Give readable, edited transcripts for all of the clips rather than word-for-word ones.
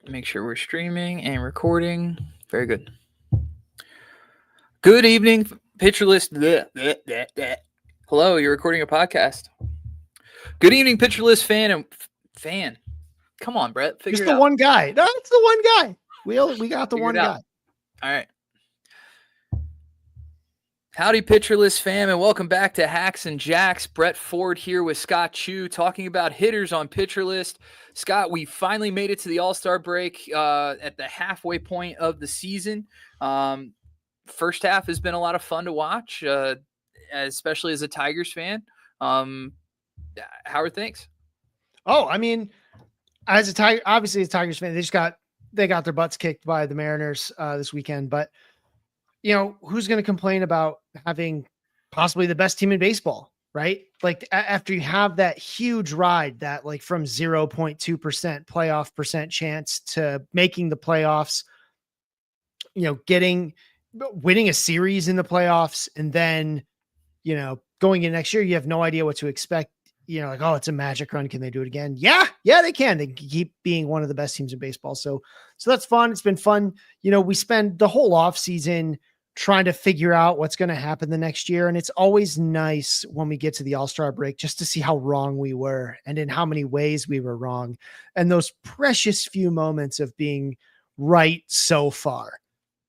Make sure we're streaming and recording. Very good. Good evening, Pitcher List. Bleh, bleh, bleh, bleh. Hello, you're recording a podcast. Good evening, Pitcher List fan. Come on, Brett. Figure Just it the out. one guy. No, it's the one guy. We got the Figure one it out. guy. All right. Howdy, Pitcher List fam, and welcome back to Hacks and Jacks. Brett Ford here with Scott Chu talking about hitters on Pitcher List. Scott, we finally made it to the All-Star break at the halfway point of the season. First half has been a lot of fun to watch, especially as a Tigers fan. How are things? Oh, I mean, as a Tiger, obviously as a Tigers fan, they got their butts kicked by the Mariners this weekend. But who's going to complain about having possibly the best team in baseball, right? Like after you have that huge ride, that like from 0.2% playoff percent chance to making the playoffs, winning a series in the playoffs, and then going in next year, you have no idea what to expect. Like, oh, it's a magic run. Can they do it again? Yeah, they can. They can keep being one of the best teams in baseball. So that's fun. It's been fun. We spend the whole off season trying to figure out what's going to happen the next year. And it's always nice when we get to the All-Star break, just to see how wrong we were and in how many ways we were wrong. And those precious few moments of being right so far,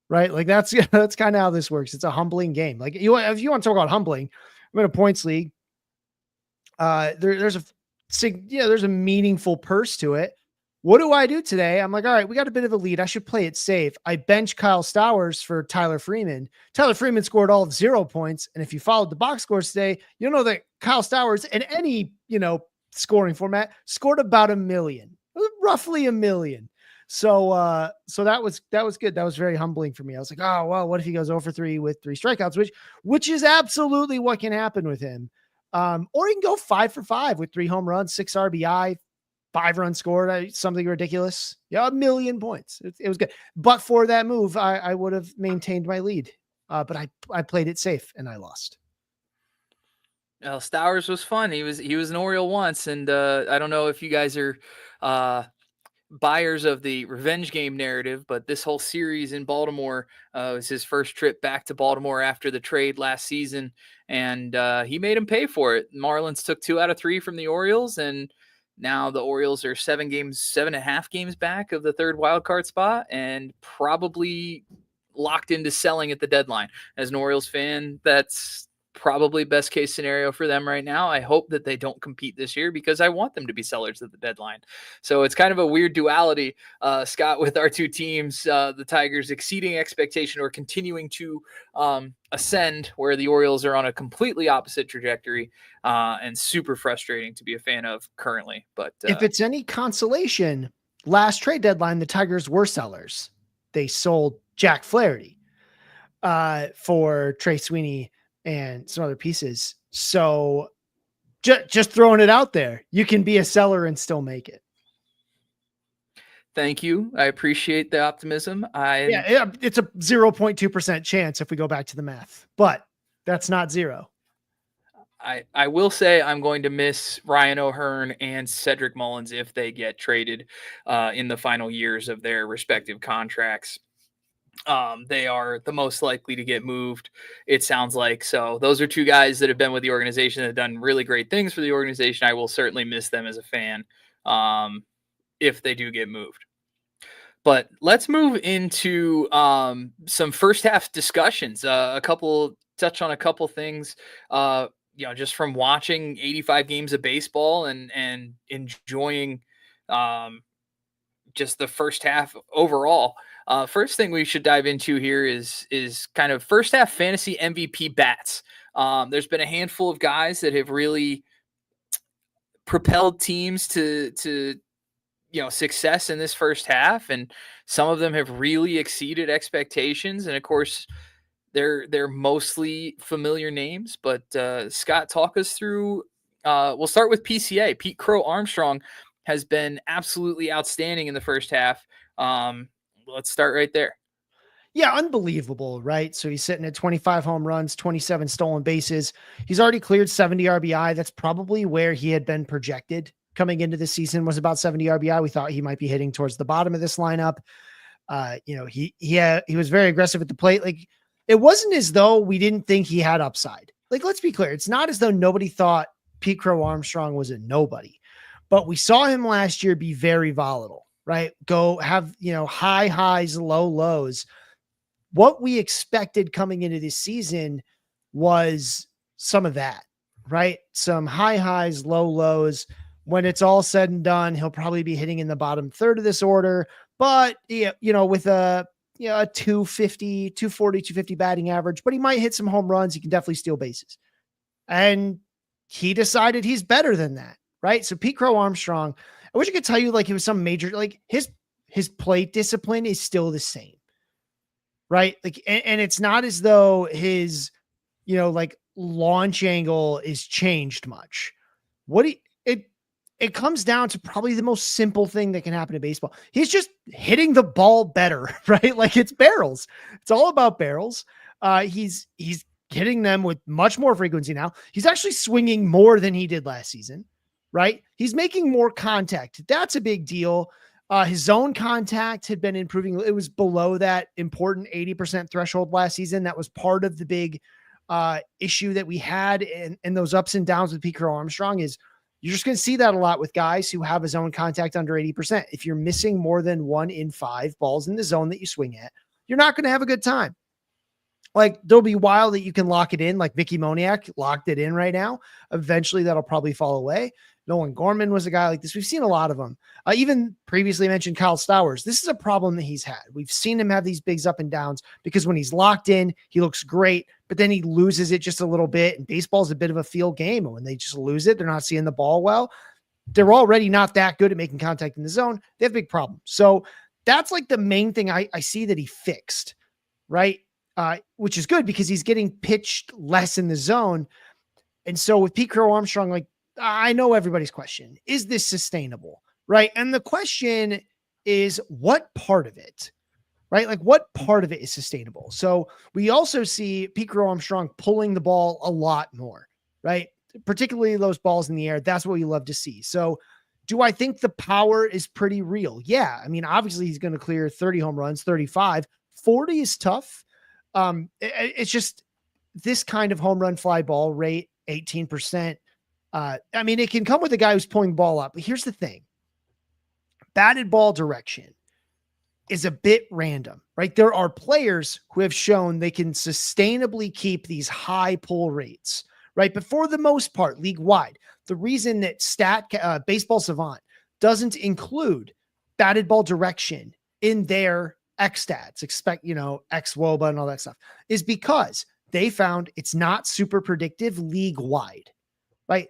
right? Like that's kind of how this works. It's a humbling game. Like if you want to talk about humbling, I'm in a points league. There's a meaningful purse to it. What do I do today? I'm like, all right, we got a bit of a lead. I should play it safe. I bench Kyle Stowers for Tyler Freeman. Tyler Freeman scored all of 0 points. And if you followed the box scores today, you'll know that Kyle Stowers in any, scoring format scored about 1 million, roughly 1 million. So that was good. That was very humbling for me. I was like, oh, well, what if he goes 0 for 3 with 3 strikeouts, which is absolutely what can happen with him. Or he can go 5 for 5 with 3 home runs, 6 RBI, 5 runs scored, something ridiculous. Yeah, 1 million points. It was good. But for that move, I would have maintained my lead. But I played it safe and I lost. Well, Stowers was fun. He was an Oriole once, and I don't know if you guys are buyers of the revenge game narrative, but this whole series in Baltimore was his first trip back to Baltimore after the trade last season, and he made him pay for it. Marlins took 2 out of 3 from the Orioles, and now the Orioles are 7.5 games back of the third wild card spot, and probably locked into selling at the deadline. As an Orioles fan, that's probably best case scenario for them right now. I hope that they don't compete this year because I want them to be sellers at the deadline. So it's kind of a weird duality, Scott, with our two teams, the Tigers exceeding expectation or continuing to ascend, where the Orioles are on a completely opposite trajectory, and super frustrating to be a fan of currently. But if it's any consolation, last trade deadline, the Tigers were sellers. They sold Jack Flaherty for Trey Sweeney and some other pieces. So just throwing it out there, you can be a seller and still make it. Thank you. I appreciate the optimism. It's a 0.2% chance if we go back to the math, but that's not 0. I will say I'm going to miss Ryan O'Hearn and Cedric Mullins if they get traded in the final years of their respective contracts. They are the most likely to get moved, it sounds like. So those are 2 guys that have been with the organization that have done really great things for the organization. I will certainly miss them as a fan if they do get moved. But let's move into some first half discussions. Touch on a couple things, just from watching 85 games of baseball and enjoying just the first half overall. First thing we should dive into here is kind of first half fantasy MVP bats. There's been a handful of guys that have really propelled teams to success in this first half, and some of them have really exceeded expectations. And of course, they're mostly familiar names. But Scott, talk us through. We'll start with PCA. Pete Crow Armstrong has been absolutely outstanding in the first half. Let's start right there. Yeah, unbelievable, right? So he's sitting at 25 home runs, 27 stolen bases. He's already cleared 70 RBI. That's probably where he had been projected coming into the season was about 70 RBI. We thought he might be hitting towards the bottom of this lineup. He was very aggressive at the plate. Like, it wasn't as though we didn't think he had upside. Like, let's be clear. It's not as though nobody thought Pete Crow Armstrong was a nobody, but we saw him last year be very volatile, right? Go have, high highs, low lows. What we expected coming into this season was some of that, right? Some high highs, low lows. When it's all said and done, he'll probably be hitting in the bottom third of this order, but with a 250, 240, 250 batting average, but he might hit some home runs. He can definitely steal bases. And he decided he's better than that, right? So Pete Crow Armstrong, I wish I could tell you like he was some major, like his plate discipline is still the same, right? Like, and it's not as though his, like launch angle is changed much. It comes down to probably the most simple thing that can happen in baseball. He's just hitting the ball better, right? Like, it's barrels. It's all about barrels. He's hitting them with much more frequency now. He's actually swinging more than he did last season, right? He's making more contact. That's a big deal. His zone contact had been improving. It was below that important 80% threshold last season. That was part of the big issue that we had in those ups and downs with Pete Crow Armstrong. Is you're just going to see that a lot with guys who have a zone contact under 80%. If you're missing more than 1 in 5 balls in the zone that you swing at, you're not going to have a good time. Like, there'll be a while that you can lock it in, like Vicky Moniak locked it in right now. Eventually that'll probably fall away. Nolan Gorman was a guy like this. We've seen a lot of them. Even previously mentioned Kyle Stowers. This is a problem that he's had. We've seen him have these bigs up and downs because when he's locked in, he looks great, but then he loses it just a little bit. And baseball's a bit of a field game. And when they just lose it, they're not seeing the ball well. They're already not that good at making contact in the zone. They have big problems. So that's like the main thing I see that he fixed, right? Which is good because he's getting pitched less in the zone. And so with Pete Crow Armstrong, like, I know everybody's question, is this sustainable? Right. And the question is, what part of it, right? Like, what part of it is sustainable? So we also see Pete Crow Armstrong pulling the ball a lot more, right? Particularly those balls in the air. That's what we love to see. So do I think the power is pretty real? Yeah. I mean, obviously he's going to clear 30 home runs, 35, 40 is tough. It's just this kind of home run fly ball rate, 18%. I mean, it can come with a guy who's pulling the ball up, but here's the thing. Batted ball direction is a bit random, right? There are players who have shown they can sustainably keep these high pull rates, right? But for the most part, league wide, the reason that Baseball Savant doesn't include batted ball direction in their X stats, X WOBA and all that stuff, is because they found it's not super predictive league wide, right?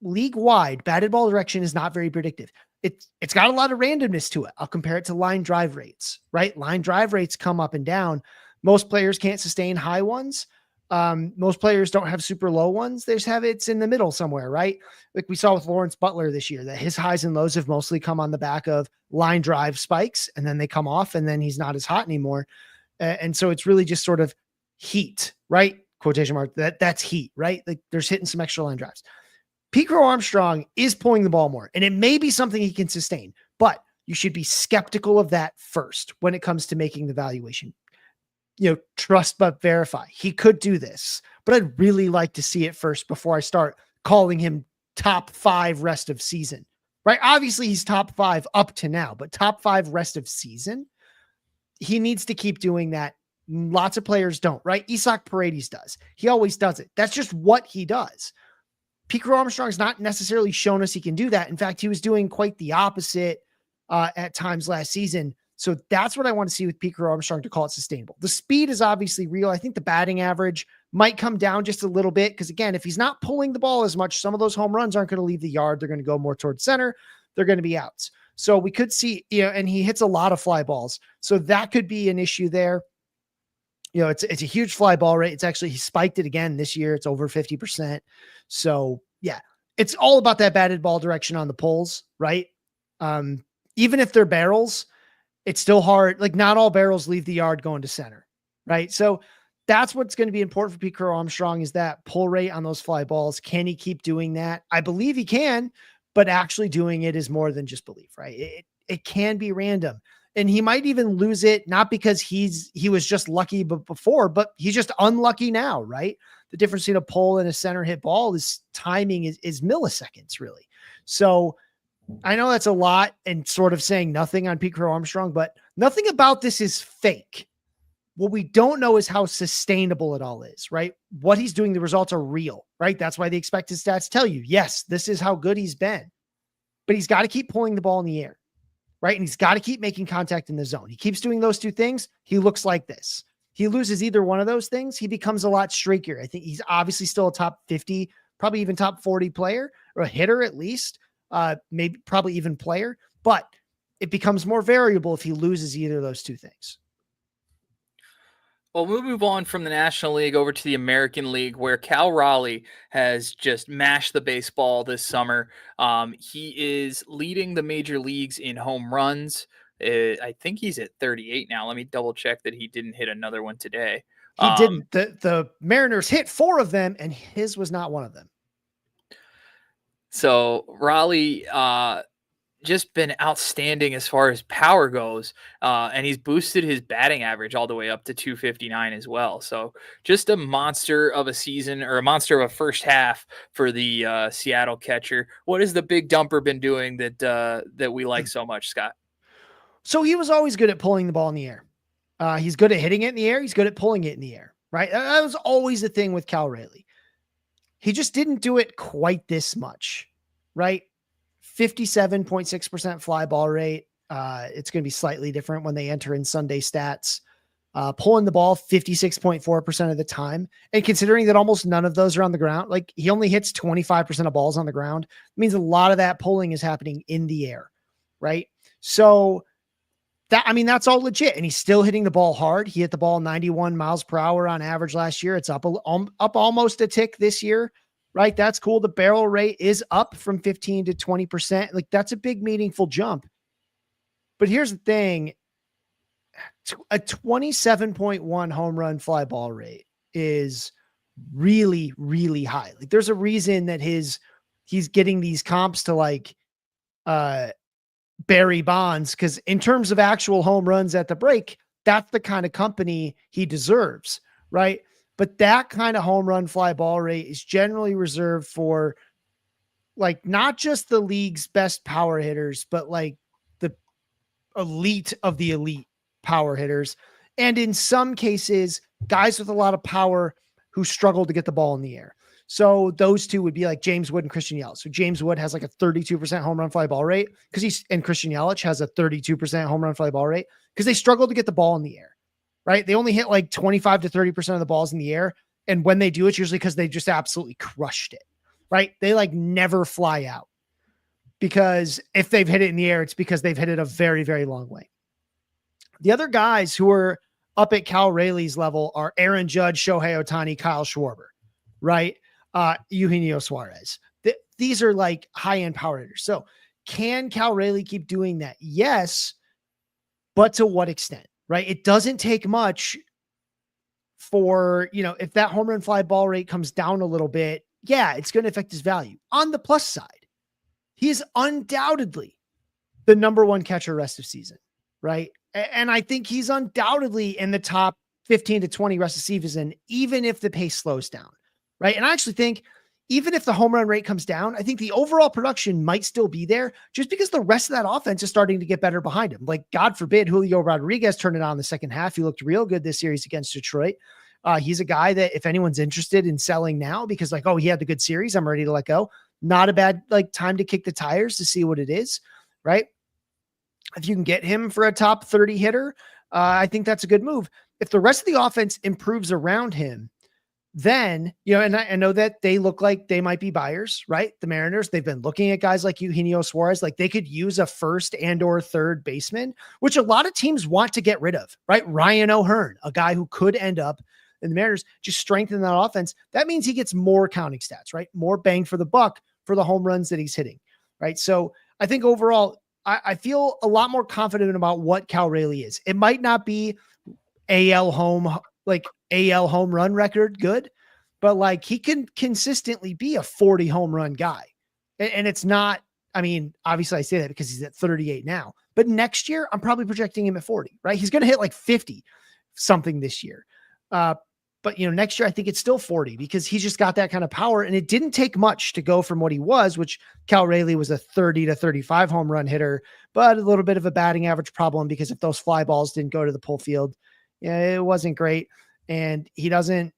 League wide, batted ball direction is not very predictive. It's got a lot of randomness to it. I'll compare it to line drive rates, right? Line drive rates come up and down. Most players can't sustain high ones. Most players don't have super low ones. They just have it's in the middle somewhere, right? Like we saw with Lawrence Butler this year, that his highs and lows have mostly come on the back of line drive spikes, and then they come off, and then he's not as hot anymore. And so it's really just sort of heat, right? Quotation mark. That's heat, right? Like there's hitting some extra line drives. Pete Crow Armstrong is pulling the ball more, and it may be something he can sustain, but you should be skeptical of that first when it comes to making the valuation. Trust but verify. He could do this, but I'd really like to see it first before I start calling him top 5 rest of season, right? Obviously he's top 5 up to now, but top 5 rest of season, he needs to keep doing that. Lots of players don't, right? Isaac Paredes does. He always does it. That's just what he does. Pete Crow Armstrong's not necessarily shown us he can do that. In fact, he was doing quite the opposite at times last season. So that's what I want to see with Pete Crow Armstrong to call it sustainable. The speed is obviously real. I think the batting average might come down just a little bit because, again, if he's not pulling the ball as much, some of those home runs aren't going to leave the yard. They're going to go more towards center. They're going to be outs. So we could see, and he hits a lot of fly balls. So that could be an issue there. It's a huge fly ball rate. It's actually, he spiked it again this year. It's over 50%. So yeah, it's all about that batted ball direction on the pulls, right? Even if they're barrels, it's still hard. Like not all barrels leave the yard going to center, right? So that's what's going to be important for Pete Crow Armstrong is that pull rate on those fly balls. Can he keep doing that? I believe he can, but actually doing it is more than just belief, right? It can be random. And he might even lose it, not because he was just lucky before, but he's just unlucky now, right? The difference between a pole and a center hit ball is timing is milliseconds, really. So I know that's a lot and sort of saying nothing on Pete Crow Armstrong, but nothing about this is fake. What we don't know is how sustainable it all is, right? What he's doing, the results are real, right? That's why the expected stats tell you, yes, this is how good he's been. But he's got to keep pulling the ball in the air, right? And he's got to keep making contact in the zone. He keeps doing those two things. He looks like this. He loses either one of those things, he becomes a lot streakier. I think he's obviously still a top 50, probably even top 40 player, or a hitter at least, maybe probably even player, but it becomes more variable if he loses either of those two things. Well, we'll move on from the National League over to the American League, where Cal Raleigh has just mashed the baseball this summer. He is leading the major leagues in home runs. I think he's at 38 now. Let me double check that he didn't hit another one today. He didn't. The Mariners hit 4 of them, and his was not one of them. So Raleigh just been outstanding as far as power goes. And he's boosted his batting average all the way up to 259 as well. So just a monster of a season, or a monster of a first half for the Seattle catcher. What has the big dumper been doing that we like so much, Scott? So he was always good at pulling the ball in the air. He's good at hitting it in the air. He's good at pulling it in the air, right? That was always the thing with Cal Raleigh. He just didn't do it quite this much, right? 57.6% fly ball rate. It's going to be slightly different when they enter in Sunday stats. Pulling the ball 56.4% of the time. And considering that almost none of those are on the ground, like he only hits 25% of balls on the ground, it means a lot of that pulling is happening in the air, right? So that's all legit. And he's still hitting the ball hard. He hit the ball 91 miles per hour on average last year. It's up almost a tick this year. Right. That's cool. The barrel rate is up from 15 to 20%. Like that's a big, meaningful jump. But here's the thing. A 27.1 home run fly ball rate is really, really high. Like there's a reason that he's getting these comps to like, Barry Bonds. Cause in terms of actual home runs at the break, that's the kind of company he deserves. Right. But that kind of home run fly ball rate is generally reserved for like not just the league's best power hitters, but like the elite of the elite power hitters. And in some cases, guys with a lot of power who struggle to get the ball in the air. So those two would be like James Wood and Christian Yelich. So James Wood has like a 32% home run fly ball rate and Christian Yelich has a 32% home run fly ball rate because they struggle to get the ball in the air. Right? They only hit like 25 to 30% of the balls in the air. And when they do, it's usually because they just absolutely crushed it. Right? They like never fly out because if they've hit it in the air, it's because they've hit it a very, very long way. The other guys who are up at Cal Raleigh's level are Aaron Judge, Shohei Ohtani, Kyle Schwarber, right? Eugenio Suarez. These are like high-end power hitters. So can Cal Raleigh keep doing that? Yes, but to what extent? Right. It doesn't take much for, if that home run fly ball rate comes down a little bit, yeah, it's going to affect his value. On the plus side, he is undoubtedly the number one catcher rest of season. Right. And I think he's undoubtedly in the top 15 to 20 rest of season, even if the pace slows down. Right. And I actually think even if the home run rate comes down, I think the overall production might still be there just because the rest of that offense is starting to get better behind him. Like, God forbid, Julio Rodriguez turned it on in the second half. He looked real good this series against Detroit. He's a guy that if anyone's interested in selling now because like, oh, he had a good series, I'm ready to let go. Not a bad time to kick the tires to see what it is. Right. If you can get him for a top 30 hitter, I think that's a good move. If the rest of the offense improves around him, then, and I know that they look like they might be buyers, right? The Mariners, they've been looking at guys like Eugenio Suarez, like they could use a first and or third baseman, which a lot of teams want to get rid of, right? Ryan O'Hearn, a guy who could end up in the Mariners, just strengthen that offense. That means he gets more counting stats, right? More bang for the buck for the home runs that he's hitting, right? So I think overall, I feel a lot more confident about what Cal Raleigh is. It might not be AL home run record good, but like he can consistently be a 40 home run guy. And it's not I mean, obviously I say that because he's at 38 now, but next year I'm probably projecting him at 40, right? He's going to hit like 50 something this year. But next year I think it's still 40 because he's just got that kind of power. And it didn't take much to go from what he was, which Cal Raleigh was a 30 to 35 home run hitter, but a little bit of a batting average problem because if those fly balls didn't go to the pull field, it wasn't great. And he doesn't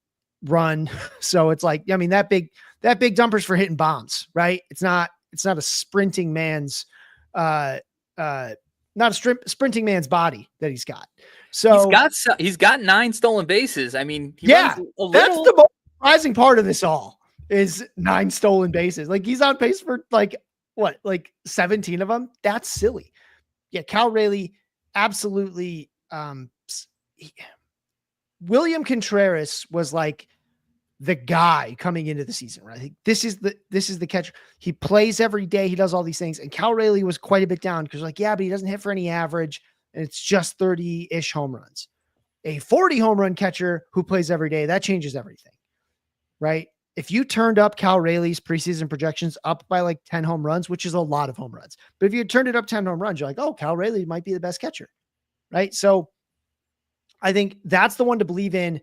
run. So it's like, I mean, that big dumper's for hitting bombs, right? It's not a sprinting man's, not a sprinting man's body that he's got. So he's got 9 stolen bases. I mean, that's the most surprising part of this all is 9 stolen bases. Like he's on pace for like 17 of them. That's silly. Yeah. Cal Raleigh absolutely. William Contreras was like the guy coming into the season, right? I think this is the catcher. He plays every day. He does all these things. And Cal Raleigh was quite a bit down because like, yeah, but he doesn't hit for any average and it's just 30-ish home runs. A 40 home run catcher who plays every day, that changes everything, right? If you turned up Cal Raleigh's preseason projections up by like 10 home runs, which is a lot of home runs, but if you turned it up 10 home runs, you're like, oh, Cal Raleigh might be the best catcher, right? So I think that's the one to believe in.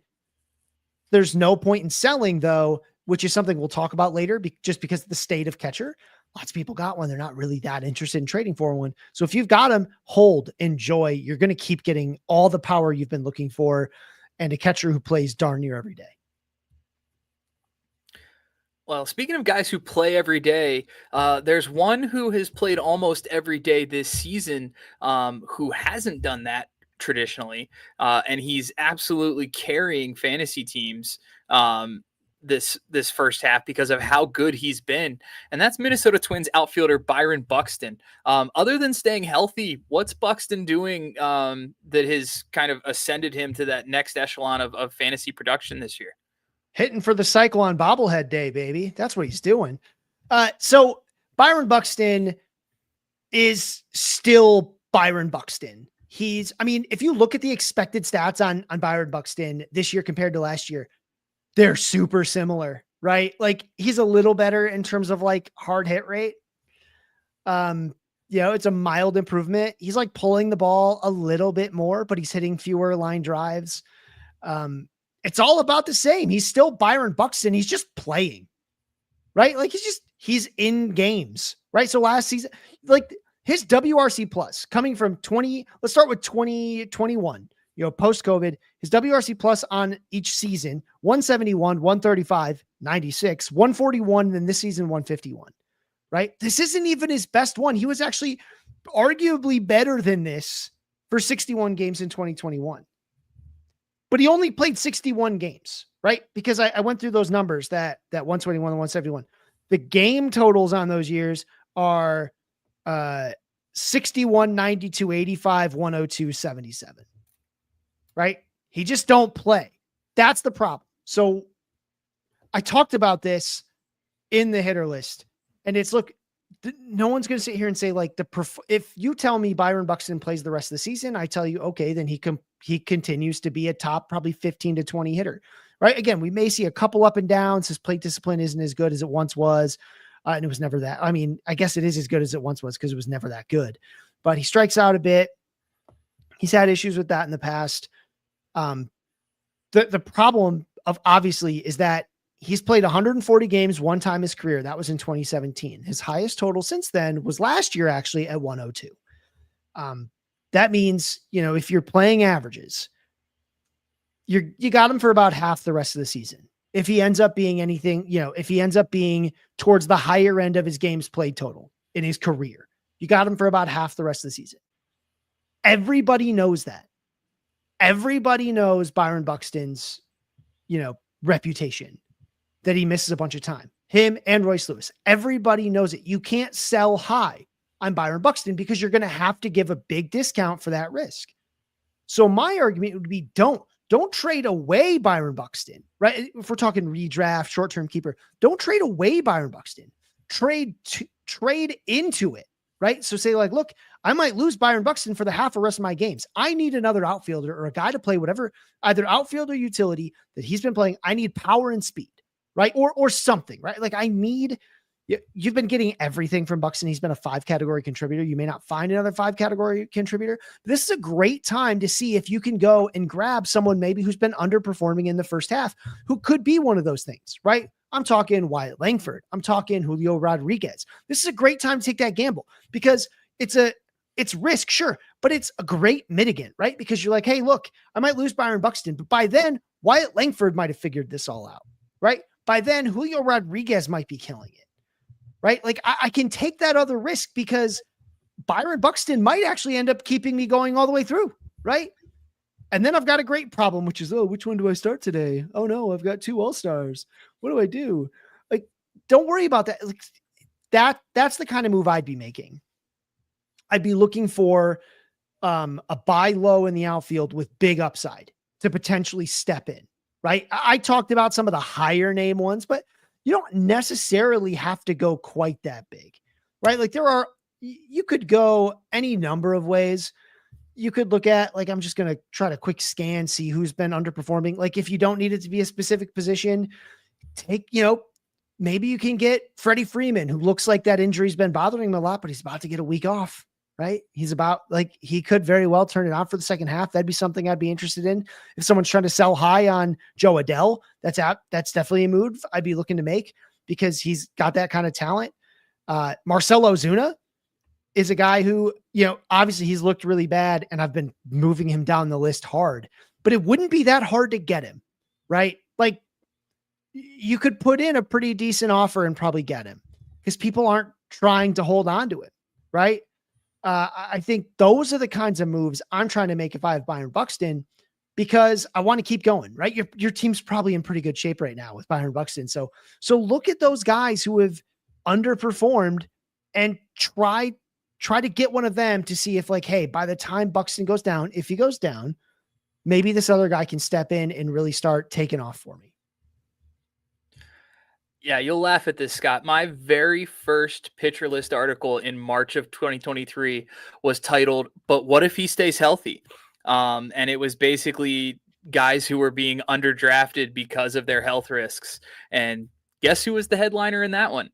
There's no point in selling though, which is something we'll talk about later, just because of the state of catcher. Lots of people got one. They're not really that interested in trading for one. So if you've got them, hold, enjoy. You're going to keep getting all the power you've been looking for and a catcher who plays darn near every day. Well, speaking of guys who play every day, there's one who has played almost every day this season who hasn't done that traditionally, and he's absolutely carrying fantasy teams this first half because of how good he's been, and that's Minnesota Twins outfielder Byron Buxton. Other than staying healthy, what's Buxton doing that has kind of ascended him to that next echelon of fantasy production this year? Hitting for the cycle on bobblehead day, baby. That's what he's doing. So Byron Buxton is still Byron Buxton. If you look at the expected stats on Byron Buxton this year compared to last year, they're super similar, right? Like he's a little better in terms of like hard hit rate. It's a mild improvement. He's like pulling the ball a little bit more, but he's hitting fewer line drives. It's all about the same. He's still Byron Buxton. He's just playing, right? Like he's in games, right? So last season, like his WRC plus coming from 20, let's start with 2021, post COVID, his WRC plus on each season, 171, 135, 96, 141. And then this season, 151, right? This isn't even his best one. He was actually arguably better than this for 61 games in 2021. But he only played 61 games, right? Because I went through those numbers, that 121 and 171. The game totals on those years are 61, 92, 85, 102, 77, right? He just don't play. That's the problem. So I talked about this in the hitter list, and it's, look, no one's going to sit here and say like if you tell me Byron Buxton plays the rest of the season, I tell you, okay, then he continues to be a top, probably 15 to 20 hitter, right? Again, we may see a couple up and downs. His plate discipline isn't as good as it once was. And it was never that. I mean, I guess it is as good as it once was because it was never that good, but he strikes out a bit. He's had issues with that in the past. The problem of obviously is that he's played 140 games one time in his career. That was in 2017. His highest total since then was last year, actually, at 102. That means, if you're playing averages, you got him for about half the rest of the season. If he ends up being anything, if he ends up being towards the higher end of his games played total in his career, you got him for about half the rest of the season. Everybody knows that. Everybody knows Byron Buxton's, reputation, that he misses a bunch of time. Him and Royce Lewis. Everybody knows it. You can't sell high on Byron Buxton because you're going to have to give a big discount for that risk. So my argument would be don't trade away Byron Buxton, right? If we're talking redraft, short-term keeper, don't trade away Byron Buxton. Trade into it, right? So say like, look, I might lose Byron Buxton for the half the rest of my games. I need another outfielder or a guy to play whatever, either outfield or utility that he's been playing. I need power and speed, right? Or something, right? Like I need, You've been getting everything from Buxton. He's been a 5-category contributor. You may not find another 5-category contributor. But this is a great time to see if you can go and grab someone maybe who's been underperforming in the first half, who could be one of those things, right? I'm talking Wyatt Langford. I'm talking Julio Rodriguez. This is a great time to take that gamble because it's risk, sure, but it's a great mitigant, right? Because you're like, hey, look, I might lose Byron Buxton, but by then Wyatt Langford might have figured this all out, right? By then Julio Rodriguez might be killing it, right? Like I can take that other risk because Byron Buxton might actually end up keeping me going all the way through, right? And then I've got a great problem, which is, oh, which one do I start today? Oh no, I've got 2 all-stars. What do I do? Like, don't worry about that. Like, that's the kind of move I'd be making. I'd be looking for a buy low in the outfield with big upside to potentially step in, right? I talked about some of the higher name ones, but you don't necessarily have to go quite that big, right? Like you could go any number of ways. You could look at, like, I'm just going to try to quick scan, see who's been underperforming. Like if you don't need it to be a specific position, maybe you can get Freddie Freeman, who looks like that injury's been bothering him a lot, but he's about to get a week off, right? He could very well turn it on for the second half. That'd be something I'd be interested in. If someone's trying to sell high on Joe Adell, that's definitely a move I'd be looking to make because he's got that kind of talent. Marcell Ozuna is a guy who, obviously he's looked really bad and I've been moving him down the list hard, but it wouldn't be that hard to get him, right? Like you could put in a pretty decent offer and probably get him because people aren't trying to hold on to it, right? I think those are the kinds of moves I'm trying to make if I have Byron Buxton because I want to keep going, right? Your team's probably in pretty good shape right now with Byron Buxton. So look at those guys who have underperformed and try to get one of them to see if, like, hey, by the time Buxton goes down, if he goes down, maybe this other guy can step in and really start taking off for me. Yeah, you'll laugh at this, Scott. My very first pitcher list article in March of 2023 was titled, "But what if he stays healthy?" And it was basically guys who were being underdrafted because of their health risks. And guess who was the headliner in that one? It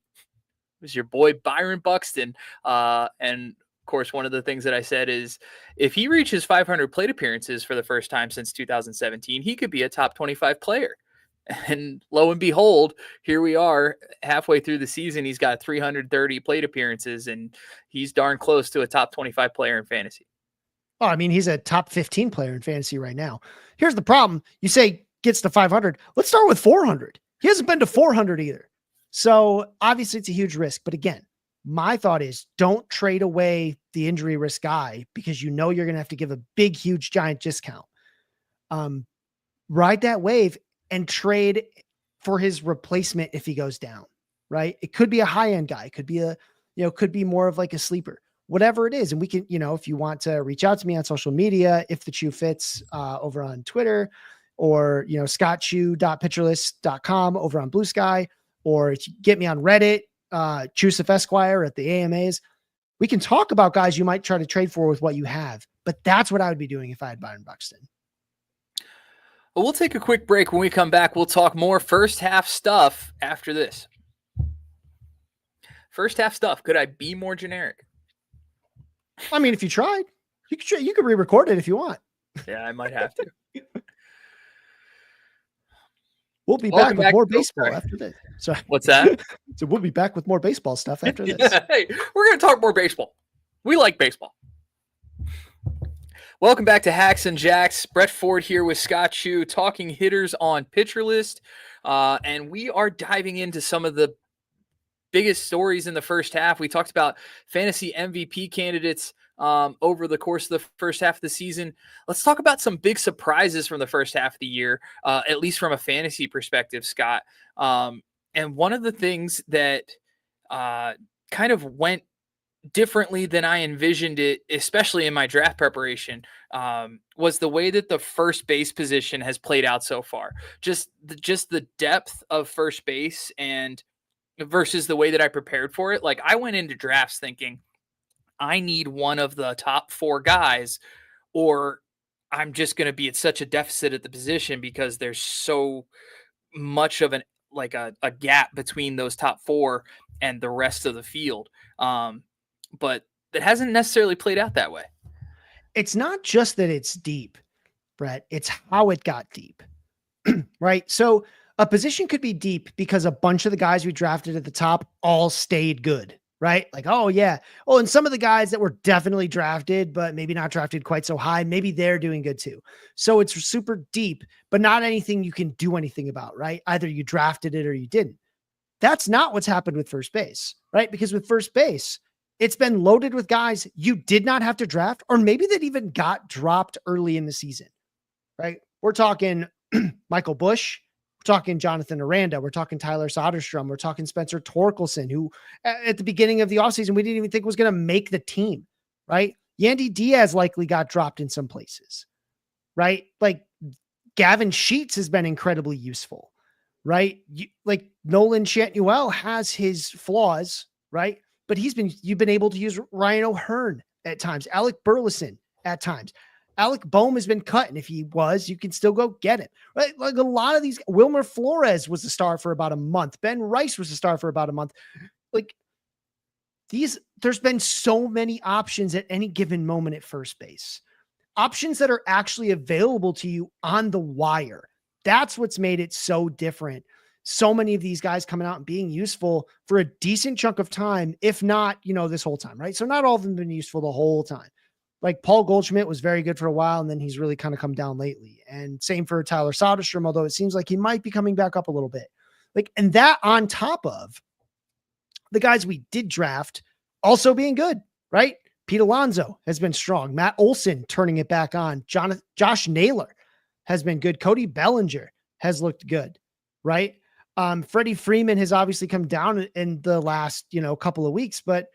was your boy Byron Buxton. And of course, one of the things that I said is if he reaches 500 plate appearances for the first time since 2017, he could be a top 25 player. And lo and behold, here we are halfway through the season. He's got 330 plate appearances and he's darn close to a top 25 player in fantasy. Oh, I mean, he's a top 15 player in fantasy right now. Here's the problem. You say gets to 500. Let's start with 400. He hasn't been to 400 either. So obviously it's a huge risk. But again, my thought is don't trade away the injury risk guy because you're going to have to give a big, huge, giant discount. Ride that wave and trade for his replacement if he goes down, right? It could be a high-end guy. It could be could be more of like a sleeper, whatever it is. And we can, if you want to reach out to me on social media, if the Chu fits over on Twitter or, scottchu.pitcherlist.com over on Blue Sky, or get me on Reddit, Chusif Esquire at the AMAs. We can talk about guys you might try to trade for with what you have, but that's what I would be doing if I had Byron Buxton. Well, we'll take a quick break. When we come back, we'll talk more first half stuff after this. First half stuff. Could I be more generic? I mean, if you tried, you could re-record it if you want. Yeah, I might have to. We'll be back with more baseball after this. Sorry. What's that? So we'll be back with more baseball stuff after this. Yeah, hey, we're going to talk more baseball. We like baseball. Welcome back to Hacks and Jacks. Brett Ford here with Scott Chu, talking hitters on Pitcher List. And we are diving into some of the biggest stories in the first half. We talked about fantasy MVP candidates over the course of the first half of the season. Let's talk about some big surprises from the first half of the year, at least from a fantasy perspective, Scott. And one of the things that kind of went differently than I envisioned it, especially in my draft preparation, was the way that the first base position has played out so far. Just the depth of first base and versus the way that I prepared for it. Like I went into drafts thinking I need one of the top 4 guys, or I'm just going to be at such a deficit at the position because there's so much of a gap between those top 4. and the rest of the field. But it hasn't necessarily played out that way. It's not just that it's deep, Brett. It's how it got deep, right? So a position could be deep because a bunch of the guys we drafted at the top all stayed good, right? Like, oh yeah. Oh, and some of the guys that were definitely drafted, but maybe not drafted quite so high, maybe they're doing good too. So it's super deep, but not anything you can do anything about, right? Either you drafted it or you didn't. That's not what's happened with first base, right? Because with first base, it's been loaded with guys you did not have to draft, or maybe that even got dropped early in the season, right? We're talking Michael Bush. We're talking Jonathan Aranda. We're talking Tyler Soderstrom. We're talking Spencer Torkelson, who at the beginning of the offseason, we didn't even think was going to make the team, right? Yandy Diaz likely got dropped in some places, right? Like Gavin Sheets has been incredibly useful, right? Like Nolan Shantuel has his flaws, right? But you've been able to use Ryan O'Hearn at times, Alec Burleson at times. Alec Boehm has been cut, and if he was, you can still go get it, right? Like a lot of these, Wilmer Flores was a star for about a month. Ben Rice was a star for about a month. Like there's been so many options at any given moment at first base. Options that are actually available to you on the wire. That's what's made it so different. So many of these guys coming out and being useful for a decent chunk of time, if not, this whole time, right? So not all of them have been useful the whole time. Like Paul Goldschmidt was very good for a while, and then he's really kind of come down lately. And same for Tyler Soderstrom, although it seems like he might be coming back up a little bit. Like, and that on top of the guys we did draft also being good, right? Pete Alonso has been strong. Matt Olson turning it back on. Josh Naylor has been good. Cody Bellinger has looked good, right? Freddie Freeman has obviously come down in the last, couple of weeks, but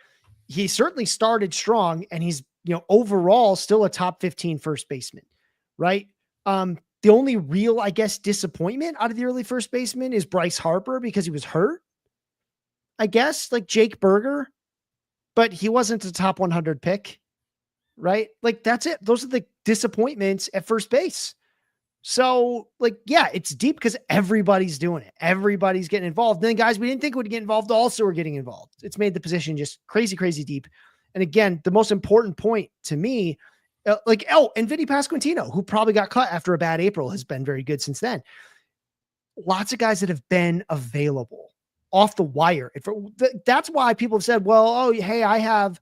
he certainly started strong, and he's, overall still a top 15 first baseman, right? The only real, I guess, disappointment out of the early first baseman is Bryce Harper because he was hurt. I guess like Jake Berger, but he wasn't a top 100 pick, right? Like that's it. Those are the disappointments at first base. So like, yeah, it's deep because everybody's doing it. Everybody's getting involved. And then guys we didn't think would get involved also are getting involved. It's made the position just crazy, crazy deep. And again, the most important point to me, and Vinny Pasquantino, who probably got cut after a bad April, has been very good since then. Lots of guys that have been available off the wire. That's why people have said, well, oh, hey, I have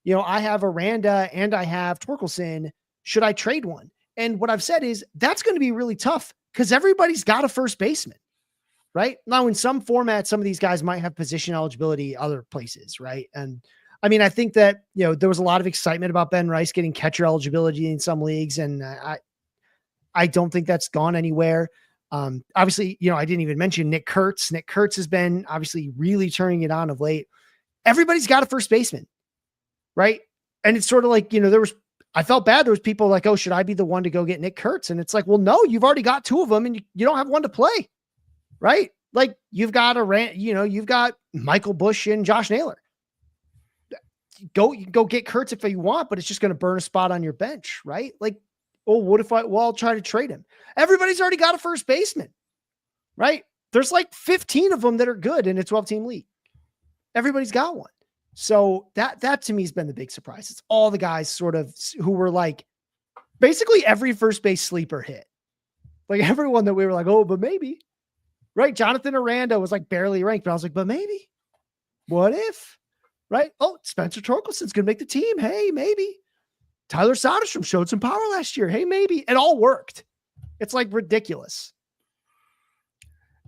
Aranda and I have Torkelson. Should I trade one? And what I've said is that's going to be really tough because everybody's got a first baseman, right? Now, in some formats, some of these guys might have position eligibility other places, right? And I mean, I think that, there was a lot of excitement about Ben Rice getting catcher eligibility in some leagues, and I don't think that's gone anywhere. Obviously, I didn't even mention Nick Kurtz. Nick Kurtz has been obviously really turning it on of late. Everybody's got a first baseman, right? And it's sort of like, I felt bad. There was people like, oh, should I be the one to go get Nick Kurtz? And it's like, well, no, you've already got two of them and you don't have one to play, right? Like you've got you've got Michael Bush and Josh Naylor. Go get Kurtz if you want, but it's just going to burn a spot on your bench, right? Like, oh, I'll try to trade him. Everybody's already got a first baseman, right? There's like 15 of them that are good in a 12-team league. Everybody's got one. So that to me has been the big surprise. It's all the guys sort of who were like, basically every first base sleeper hit. Like everyone that we were like, oh, but maybe, right? Jonathan Aranda was like barely ranked, but I was like, but maybe, what if, right? Oh, Spencer Torkelson's going to make the team. Hey, maybe. Tyler Soderstrom showed some power last year. Hey, maybe. It all worked. It's like ridiculous.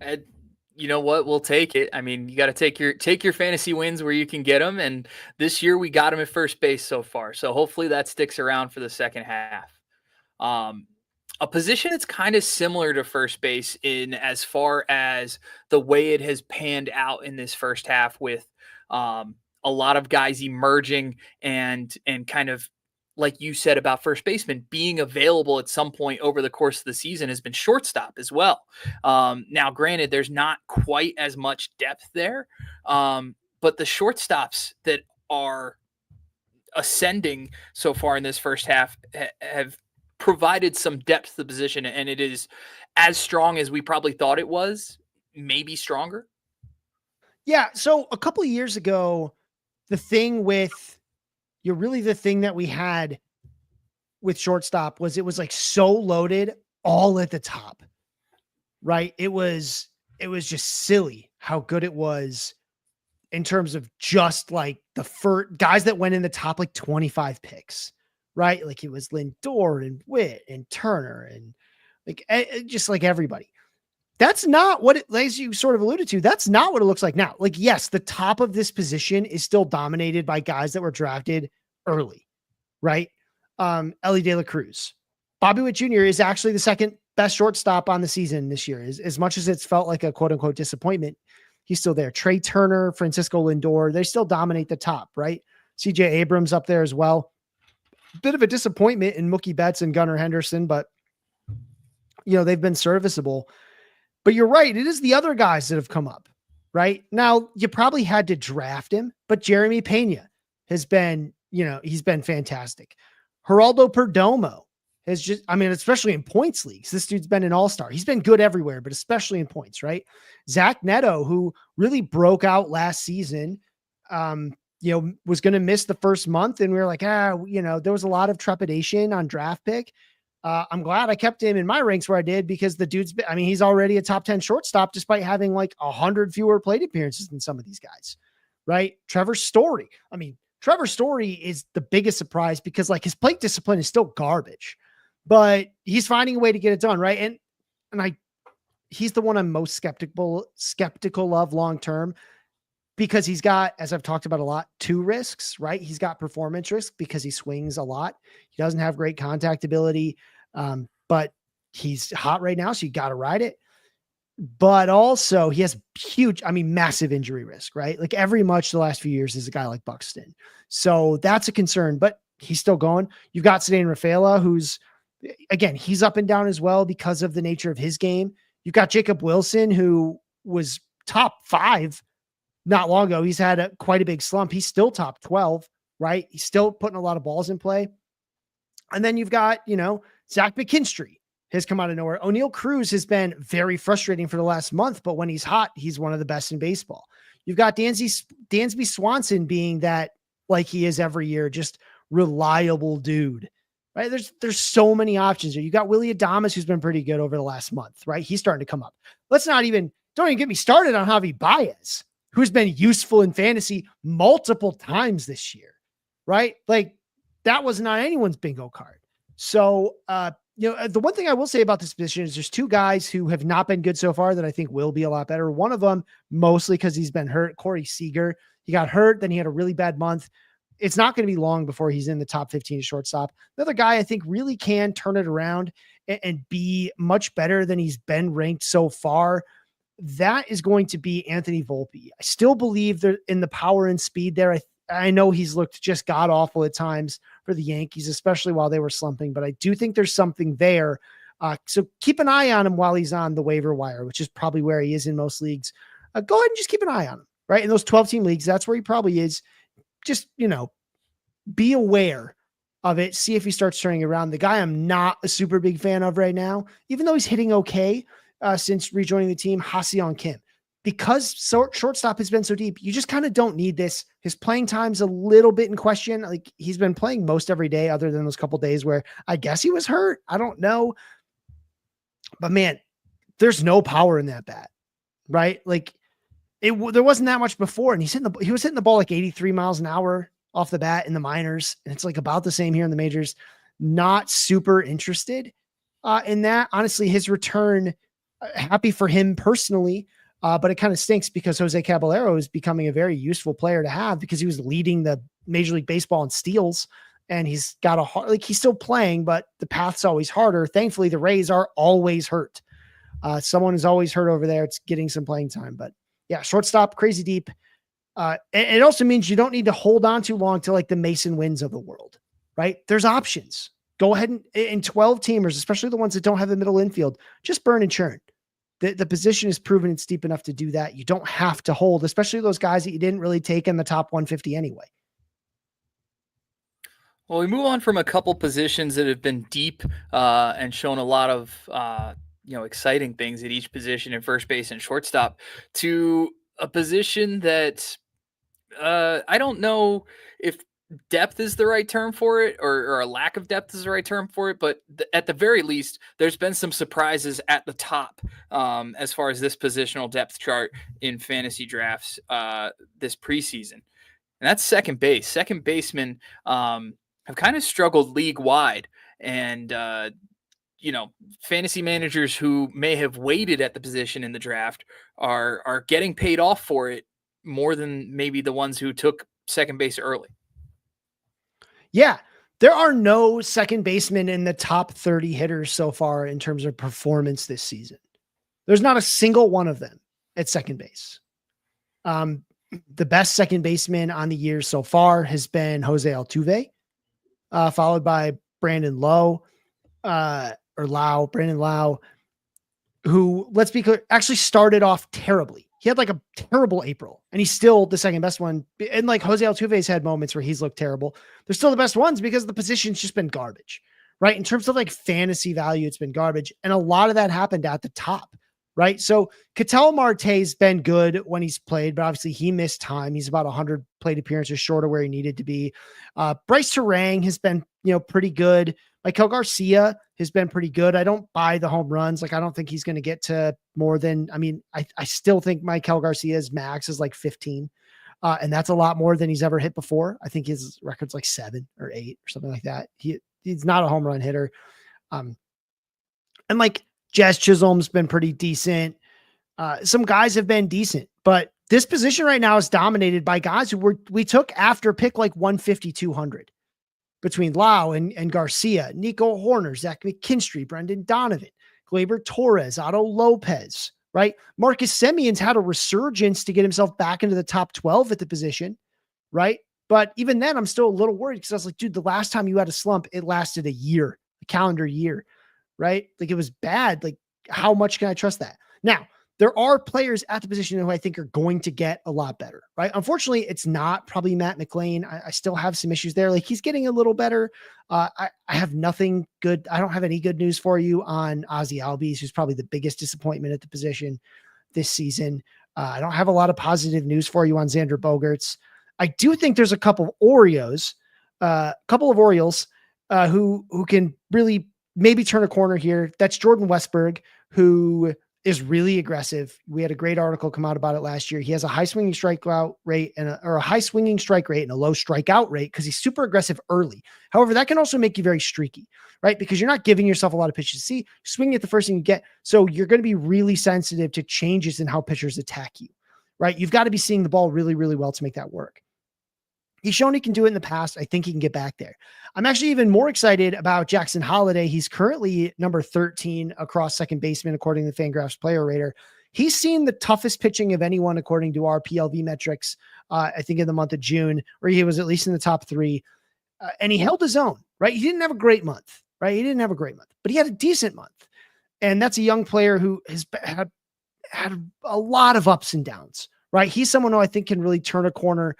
And you know what? We'll take it. I mean, you got to take your fantasy wins where you can get them. And this year we got him at first base so far. So hopefully that sticks around for the second half. A position that's kind of similar to first base in as far as the way it has panned out in this first half with a lot of guys emerging and kind of like you said about first baseman being available at some point over the course of the season has been shortstop as well. Now, granted, there's not quite as much depth there, but the shortstops that are ascending so far in this first half have provided some depth to the position, and it is as strong as we probably thought it was, maybe stronger. Yeah. So a couple of years ago, the thing with the thing that we had with shortstop was it was like so loaded all at the top, right? It was just silly how good it was in terms of just like the first guys that went in the top like 25 picks, right? Like it was Lindor and Witt and Turner and like just like everybody. That's not what it, as you sort of alluded to, that's not what it looks like now. Like, yes, the top of this position is still dominated by guys that were drafted early, right? Ellie De La Cruz. Bobby Witt Jr. is actually the second best shortstop on the season this year. As much as it's felt like a quote unquote disappointment, he's still there. Trey Turner, Francisco Lindor, they still dominate the top, right? CJ Abrams up there as well. Bit of a disappointment in Mookie Betts and Gunnar Henderson, but they've been serviceable. But you're right. It is the other guys that have come up, right? Now, you probably had to draft him, but Jeremy Pena has been, he's been fantastic. Geraldo Perdomo has just, especially in points leagues, this dude's been an all-star. He's been good everywhere, but especially in points, right? Zach Neto, who really broke out last season, was going to miss the first month. And we were like, there was a lot of trepidation on draft pick. I'm glad I kept him in my ranks where I did because the dude's, he's already a top 10 shortstop despite having like 100 fewer plate appearances than some of these guys, right? Trevor Story. Trevor Story is the biggest surprise because like his plate discipline is still garbage, but he's finding a way to get it done, right? He's the one I'm most skeptical of long-term because he's got, as I've talked about a lot, 2 risks, right? He's got performance risk because he swings a lot. He doesn't have great contact ability, but he's hot right now, so you got to ride it. But also he has massive injury risk, right? Like every much the last few years is a guy like Buxton. So that's a concern, but he's still going. You've got Ceddanne Rafaela, who's, again, he's up and down as well because of the nature of his game. You've got Jacob Wilson, who was top 5 not long ago. He's had quite a big slump. He's still top 12, right? He's still putting a lot of balls in play. And then you've got, Zach McKinstry has come out of nowhere. O'Neal Cruz has been very frustrating for the last month, but when he's hot, he's one of the best in baseball. You've got Dansby Swanson being that, like he is every year, just reliable dude, right? There's so many options here. You got Willie Adames, who's been pretty good over the last month, right? He's starting to come up. Don't even get me started on Javi Baez, who's been useful in fantasy multiple times this year, right? Like that was not anyone's bingo card. So, the one thing I will say about this position is there's 2 guys who have not been good so far that I think will be a lot better. One of them, mostly because he's been hurt, Corey Seager. He got hurt, then he had a really bad month. It's not going to be long before he's in the top 15 to shortstop. Another guy I think really can turn it around and be much better than he's been ranked so far. That is going to be Anthony Volpe. I still believe that in the power and speed there. I know he's looked just god awful at times for the Yankees, especially while they were slumping, but I do think there's something there. So keep an eye on him while he's on the waiver wire, which is probably where he is in most leagues. Go ahead and just keep an eye on him, right? In those 12-team leagues, that's where he probably is. Just, be aware of it. See if he starts turning around. The guy I'm not a super big fan of right now, even though he's hitting okay since rejoining the team, Ha-Seong Kim. Because shortstop has been so deep, you just kind of don't need this. His playing time's a little bit in question. Like he's been playing most every day other than those couple days where I guess he was hurt. I don't know. But man, there's no power in that bat, right? Like there wasn't that much before. And he was hitting the ball like 83 miles an hour off the bat in the minors. And it's like about the same here in the majors. Not super interested in that. Honestly, his return, happy for him personally. But it kind of stinks because Jose Caballero is becoming a very useful player to have because he was leading the Major League Baseball in steals, and he's got he's still playing, but the path's always harder. Thankfully, the Rays are always hurt. Someone is always hurt over there. It's getting some playing time, but yeah, shortstop, crazy deep. And it also means you don't need to hold on too long to like the Mason Winds of the world, right? There's options. Go ahead and in 12 teamers, especially the ones that don't have the middle infield, just burn and churn. The position is proven it's deep enough to do that. You don't have to hold, especially those guys that you didn't really take in the top 150 anyway. Well, we move on from a couple positions that have been deep and shown a lot of exciting things at each position in first base and shortstop to a position that I don't know if depth is the right term for it, or a lack of depth is the right term for it, but at the very least, there's been some surprises at the top as far as this positional depth chart in fantasy drafts this preseason. And that's second base. Second basemen have kind of struggled league wide. And, fantasy managers who may have waited at the position in the draft are getting paid off for it more than maybe the ones who took second base early. Yeah. There are no second basemen in the top 30 hitters so far in terms of performance this season. There's not a single one of them at second base. The best second baseman on the year so far has been Jose Altuve, followed by Brandon Lowe, Brandon Lau, who, let's be clear, actually started off terribly. He had like a terrible April, and he's still the second best one. And like Jose Altuve's had moments where he's looked terrible. They're still the best ones because the position's just been garbage, right? In terms of like fantasy value, it's been garbage. And a lot of that happened at the top, right? So Ketel Marte's been good when he's played, but obviously he missed time. He's about 100 plate appearances short of where he needed to be. Bryce Terang has been, pretty good. Michael Garcia has been pretty good. I don't buy the home runs. Like, I don't think he's going to get to more than, I still think Michael Garcia's max is like 15. And that's a lot more than he's ever hit before. I think his record's like 7 or 8 or something like that. He's not a home run hitter. And like Jazz Chisholm's been pretty decent. Some guys have been decent, but this position right now is dominated by guys who we took after pick like 150, 200. Between Lau and Garcia, Nico Horner, Zach McKinstry, Brendan Donovan, Gleyber Torres, Otto Lopez, right? Marcus Semion's had a resurgence to get himself back into the top 12 at the position, right? But even then, I'm still a little worried because I was like, dude, the last time you had a slump, it lasted a calendar year, right? Like, it was bad. Like, how much can I trust that? Now, there are players at the position who I think are going to get a lot better, right? Unfortunately, it's not probably Matt McLain. I still have some issues there. Like, he's getting a little better. I have nothing good. I don't have any good news for you on Ozzy Albies, who's probably the biggest disappointment at the position this season. I don't have a lot of positive news for you on Xander Bogaerts. I do think there's a couple of Orioles who can really maybe turn a corner here. That's Jordan Westberg, who is really aggressive. We had a great article come out about it last year. He has a high swinging strikeout rate or a high swinging strike rate and a low strikeout rate because he's super aggressive early. However, that can also make you very streaky, right? Because you're not giving yourself a lot of pitches to see, swinging at the first thing you get. So you're going to be really sensitive to changes in how pitchers attack you, right? You've got to be seeing the ball really, really well to make that work. He's shown he can do it in the past. I think he can get back there. I'm actually even more excited about Jackson Holliday. He's currently number 13 across second baseman, according to Fangraphs Player Rater. He's seen the toughest pitching of anyone, according to our PLV metrics, I think in the month of June, where he was at least in the top 3. And he held his own, right? He didn't have a great month, right? He didn't have a great month, but he had a decent month. And that's a young player who has had a lot of ups and downs, right? He's someone who I think can really turn a corner,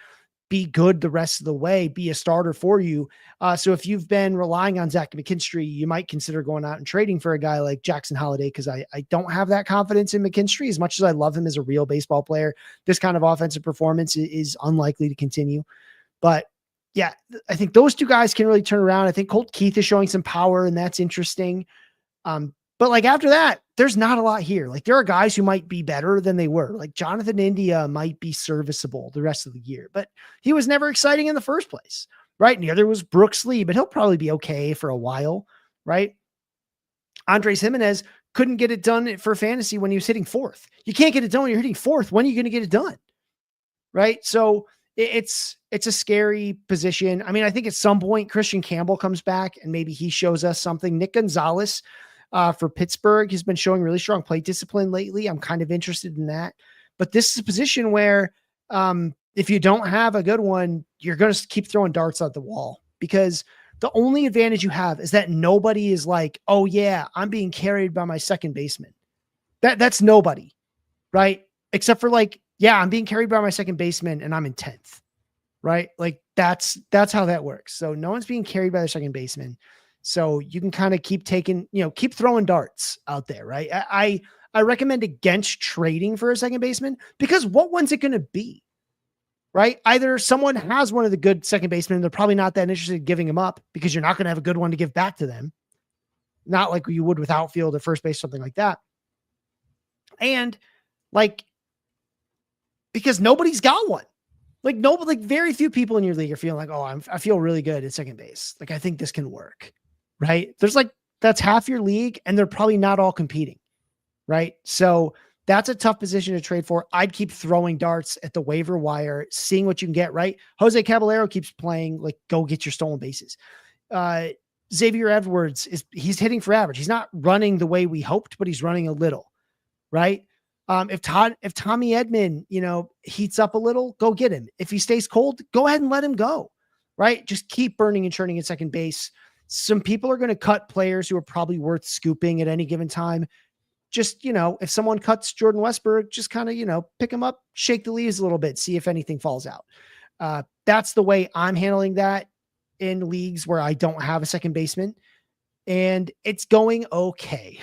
be good the rest of the way, be a starter for you. So if you've been relying on Zach McKinstry, you might consider going out and trading for a guy like Jackson Holliday, because I don't have that confidence in McKinstry. As much as I love him as a real baseball player, this kind of offensive performance is unlikely to continue. But yeah, I think those two guys can really turn around. I think Colt Keith is showing some power, and that's interesting. But like after that, there's not a lot here. Like, there are guys who might be better than they were. Like Jonathan India might be serviceable the rest of the year, but he was never exciting in the first place, right? And the other was Brooks Lee, but he'll probably be okay for a while, right? Andres Jimenez couldn't get it done for fantasy when he was hitting 4th. You can't get it done when you're hitting 4th. When are you going to get it done? Right? So it's a scary position. I mean, I think at some point Christian Campbell comes back and maybe he shows us something. Nick Gonzalez, for Pittsburgh, has been showing really strong plate discipline lately. I'm kind of interested in that. But this is a position where if you don't have a good one, you're going to keep throwing darts at the wall, because the only advantage you have is that nobody is like, oh yeah, I'm being carried by my second baseman. That's nobody, right? Except for like, yeah, I'm being carried by my second baseman and I'm in 10th, right? Like that's how that works. So no one's being carried by their second baseman. So you can kind of keep throwing darts out there, right? I recommend against trading for a second baseman, because what one's it going to be? Right? Either someone has one of the good second basemen, they're probably not that interested in giving him up because you're not going to have a good one to give back to them. Not like you would with outfield or first base, something like that. And like, because nobody's got one. Like nobody, like very few people in your league are feeling like, oh, I feel really good at second base. Like I think this can work, right? There's like, that's half your league and they're probably not all competing, right? So that's a tough position to trade for. I'd keep throwing darts at the waiver wire, seeing what you can get, right? Jose Caballero keeps playing, like go get your stolen bases. Xavier Edwards he's hitting for average. He's not running the way we hoped, but he's running a little, right? If Tommy Edman, heats up a little, go get him. If he stays cold, go ahead and let him go, right? Just keep burning and churning at second base. Some people are going to cut players who are probably worth scooping at any given time. Just, if someone cuts Jordan Westberg, just kind of, pick him up, shake the leaves a little bit, see if anything falls out. That's the way I'm handling that in leagues where I don't have a second baseman, and it's going okay.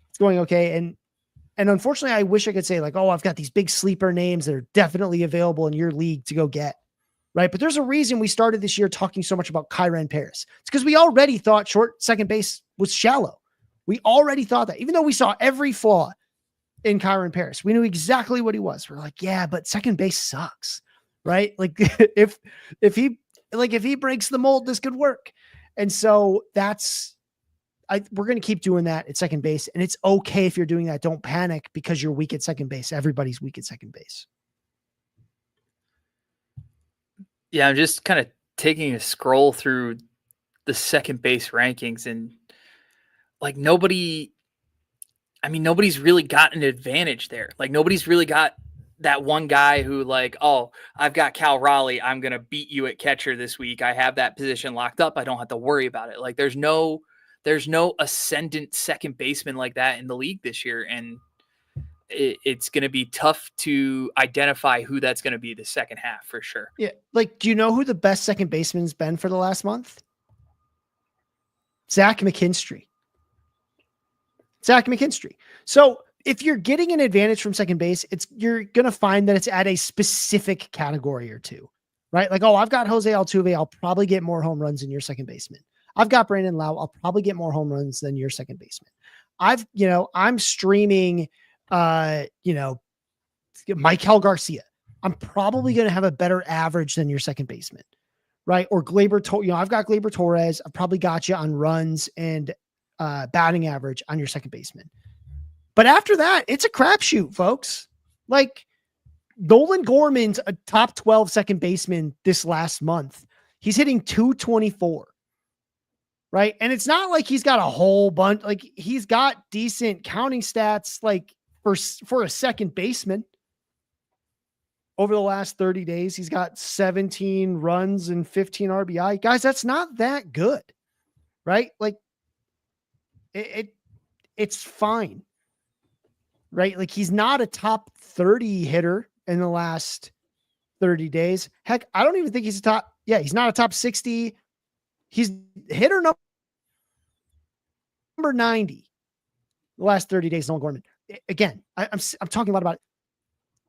It's going okay. And unfortunately, I wish I could say like, oh, I've got these big sleeper names that are definitely available in your league to go get, right? But there's a reason we started this year talking so much about Kyren Paris. It's because we already thought short second base was shallow. We already thought that, even though we saw every flaw in Kyren Paris, we knew exactly what he was. We're like, yeah, but second base sucks, right? Like if he breaks the mold, this could work. And so we're going to keep doing that at second base. And it's okay if you're doing that. Don't panic because you're weak at second base. Everybody's weak at second base. Yeah, I'm just kind of taking a scroll through the second base rankings, and like nobody's really got an advantage there. Like nobody's really got that one guy who like, oh, I've got Cal Raleigh, I'm going to beat you at catcher this week. I have that position locked up. I don't have to worry about it. Like there's no ascendant second baseman like that in the league this year. And it's going to be tough to identify who that's going to be the second half for sure. Yeah. Like, do you know who the best second baseman's been for the last month? Zach McKinstry. So if you're getting an advantage from second base, you're going to find that it's at a specific category or two, right? Like, oh, I've got Jose Altuve. I'll probably get more home runs than your second baseman. I've got Brandon Lau. I'll probably get more home runs than your second baseman. I'm streaming, Michael Garcia. I'm probably going to have a better average than your second baseman, right? Or Gleyber, I've got Gleyber Torres. I've probably got you on runs and batting average on your second baseman. But after that, it's a crapshoot, folks. Like Nolan Gorman's a top 12 second baseman this last month. He's hitting 224. Right. And it's not like he's got a whole bunch, like he's got decent counting stats, like for a second baseman. Over the last 30 days, he's got 17 runs and 15 RBI. Guys, that's not that good. Right? Like it's fine. Right? Like he's not a top 30 hitter in the last 30 days. Heck, I don't even think he's he's not a top 60. He's hitter number 90 the last 30 days. Nolan Gorman. Again, I'm talking a lot about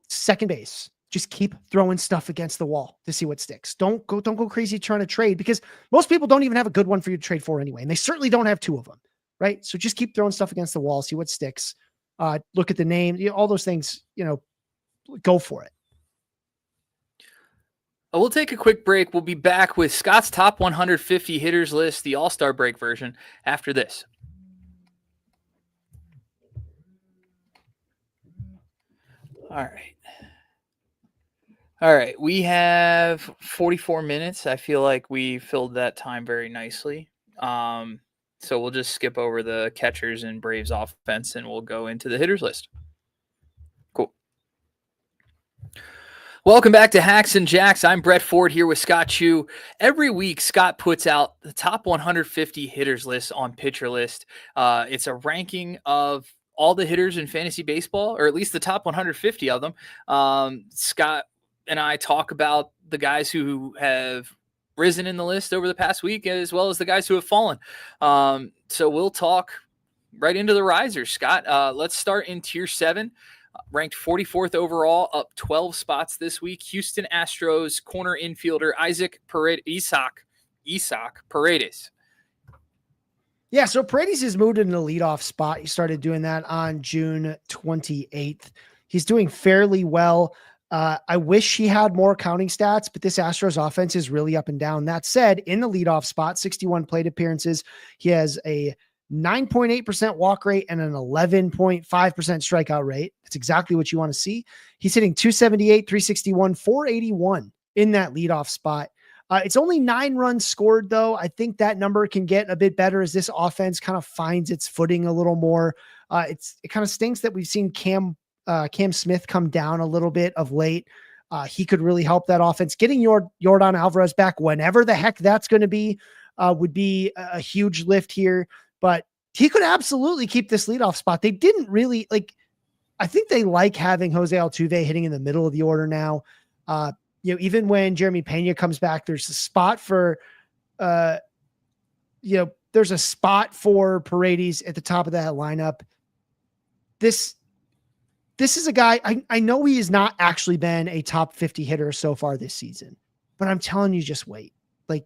second base. Just keep throwing stuff against the wall to see what sticks. Don't go crazy trying to trade, because most people don't even have a good one for you to trade for anyway. And they certainly don't have two of them. Right. So just keep throwing stuff against the wall, see what sticks. Look at the name, all those things, go for it. We'll take a quick break. We'll be back with Scott's top 150 hitters list, the All-Star break version, after this. All right. We have 44 minutes. I feel like we filled that time very nicely. So we'll just skip over the catchers and Braves offense, and we'll go into the hitters list. Cool. Welcome back to Hacks and Jacks. I'm Brett Ford here with Scott Chu. Every week, Scott puts out the top 150 hitters list on Pitcher List. It's a ranking of all the hitters in fantasy baseball, or at least the top 150 of them. Scott and I talk about the guys who have risen in the list over the past week, as well as the guys who have fallen. So we'll talk right into the risers, Scott. Let's start in tier 7. Ranked 44th overall, up 12 spots this week. Houston Astros corner infielder Isaac Paredes. Yeah, so Paredes has moved in the leadoff spot. He started doing that on June 28th. He's doing fairly well. I wish he had more counting stats, but this Astros offense is really up and down. That said, in the leadoff spot, 61 plate appearances, he has a 9.8% walk rate and an 11.5% strikeout rate. That's exactly what you want to see. He's hitting 278, 361, 481 in that leadoff spot. It's only 9 runs scored, though. I think that number can get a bit better as this offense kind of finds its footing a little more. It kind of stinks that we've seen Cam Smith come down a little bit of late. He could really help that offense. Getting Yordan Alvarez back whenever the heck that's going to be would be a huge lift here. But he could absolutely keep this leadoff spot. They didn't really I think they like having Jose Altuve hitting in the middle of the order now. Even when Jeremy Pena comes back, there's a spot for, there's a spot for Paredes at the top of that lineup. This is a guy, I know he has not actually been a top 50 hitter so far this season, but I'm telling you, just wait.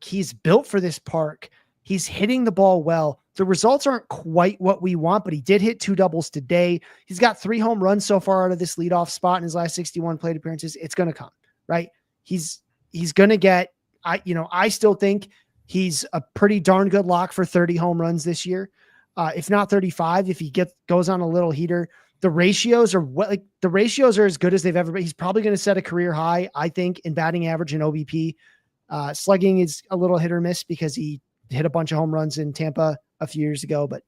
He's built for this park. He's hitting the ball well. The results aren't quite what we want, but he did hit 2 doubles today. He's got 3 home runs so far out of this leadoff spot in his last 61 plate appearances. It's going to come, right? He's going to get, I still think he's a pretty darn good lock for 30 home runs this year. If not 35, if he goes on a little heater. The ratios are as good as they've ever been. He's probably going to set a career high, I think, in batting average and OBP. Slugging is a little hit or miss because he hit a bunch of home runs in Tampa a few years ago, but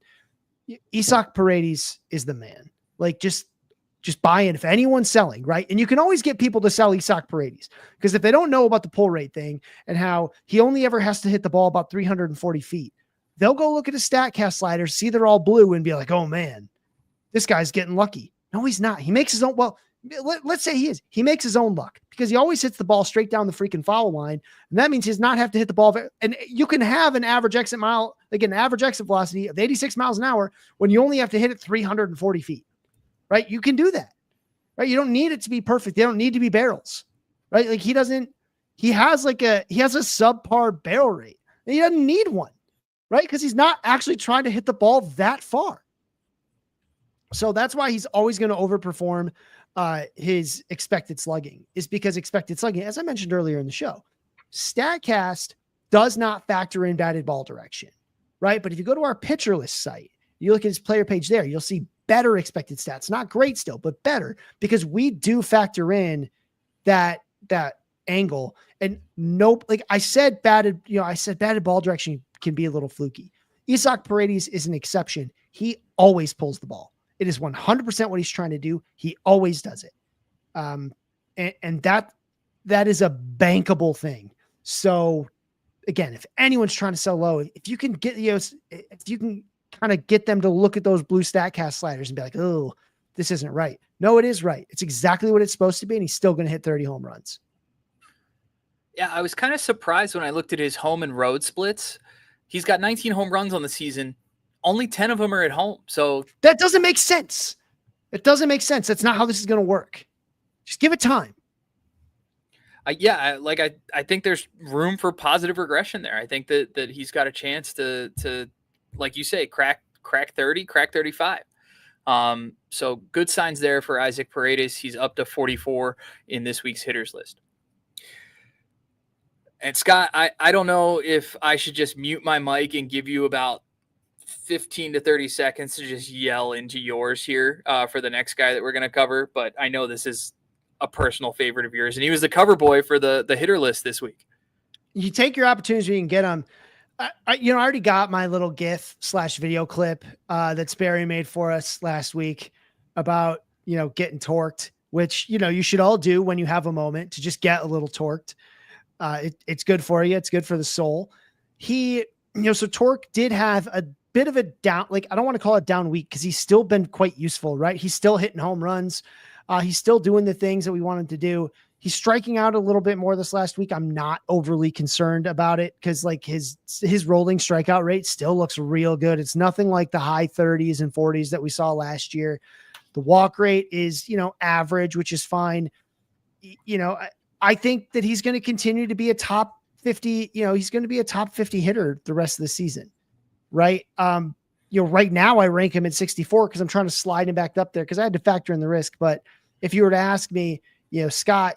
Isaac Paredes is the man. Just buy in if anyone's selling, right? And you can always get people to sell Isaac Paredes because if they don't know about the pull rate thing and how he only ever has to hit the ball about 340 feet, they'll go look at his StatCast sliders, see they're all blue and be like, oh man, this guy's getting lucky. No, he's not. He makes his own. Well, let's say he is. He makes his own luck because he always hits the ball straight down the freaking foul line. And that means he does not have to hit the ball. And you can have an average exit velocity of 86 miles an hour when you only have to hit it 340 feet, right? You can do that, right? You don't need it to be perfect. They don't need to be barrels, right? He has a subpar barrel rate. And he doesn't need one, right? Because he's not actually trying to hit the ball that far. So that's why he's always going to overperform his expected slugging, is because expected slugging, as I mentioned earlier in the show, StatCast does not factor in batted ball direction, right? But if you go to our pitcher list site, you look at his player page there, you'll see better expected stats, not great still, but better, because we do factor in that angle. And nope, I said batted ball direction can be a little fluky. Isaac Paredes is an exception. He always pulls the ball. It is 100% what he's trying to do. He always does it. And that is a bankable thing. So again, if anyone's trying to sell low, if you can get, if you can kind of get them to look at those blue StatCast sliders and be like, oh, this isn't right. No, it is right. It's exactly what it's supposed to be. And he's still going to hit 30 home runs. Yeah. I was kind of surprised when I looked at his home and road splits. He's got 19 home runs on the season. Only 10 of them are at home. So that doesn't make sense. It doesn't make sense. That's not how this is going to work. Just give it time. I think there's room for positive regression there. I think that he's got a chance to, like you say, crack 30, crack 35. So good signs there for Isaac Paredes. He's up to 44 in this week's hitters list. And Scott, I don't know if I should just mute my mic and give you about 15 to 30 seconds to just yell into yours here for the next guy that we're going to cover. But I know this is a personal favorite of yours, and he was the cover boy for the hitter list this week. You take your opportunities when you can get them. I already got my little GIF/video clip that Sperry made for us last week about, getting torqued, which, you should all do when you have a moment to just get a little torqued. It's good for you. It's good for the soul. So Torque did have a bit of a down, I don't want to call it down week because he's still been quite useful, right? He's still hitting home runs. He's still doing the things that we want him to do. He's striking out a little bit more this last week. I'm not overly concerned about it because like his rolling strikeout rate still looks real good. It's nothing like the high 30s and 40s that we saw last year. The walk rate is, average, which is fine. I think that he's going to continue to be a top 50, he's going to be a top 50 hitter the rest of the season. Right. Right now I rank him at 64 because I'm trying to slide him back up there because I had to factor in the risk. But if you were to ask me, Scott,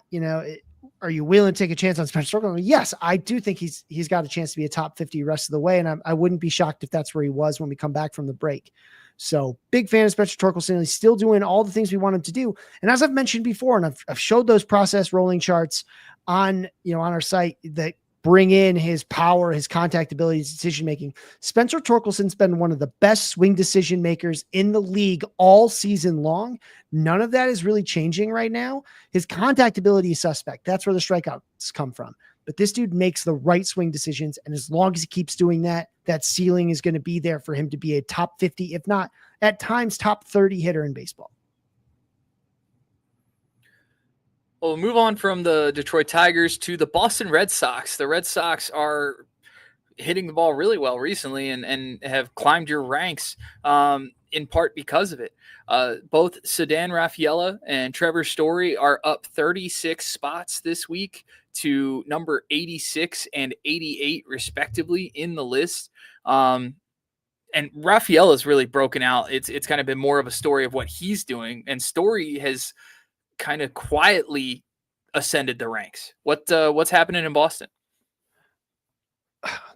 are you willing to take a chance on Spencer Torkelson? Yes, I do think he's got a chance to be a top 50 rest of the way. And I wouldn't be shocked if that's where he was when we come back from the break. So big fan of Spencer Torkelson. He's still doing all the things we want him to do. And as I've mentioned before, and I've showed those process rolling charts on our site that bring in his power, his contact ability, his decision-making. Spencer Torkelson's been one of the best swing decision makers in the league all season long. None of that is really changing right now. His contact ability is suspect. That's where the strikeouts come from. But this dude makes the right swing decisions. And as long as he keeps doing that, that ceiling is going to be there for him to be a top 50, if not at times top 30 hitter in baseball. Well, we'll move on from the Detroit Tigers to the Boston Red Sox. The Red Sox are hitting the ball really well recently and have climbed your ranks in part because of it. Both Ceddanne Rafaela and Trevor Story are up 36 spots this week to number 86 and 88 respectively in the list. And Rafaela's really broken out. It's kind of been more of a story of what he's doing, and Story has kind of quietly ascended the ranks. What's happening in Boston?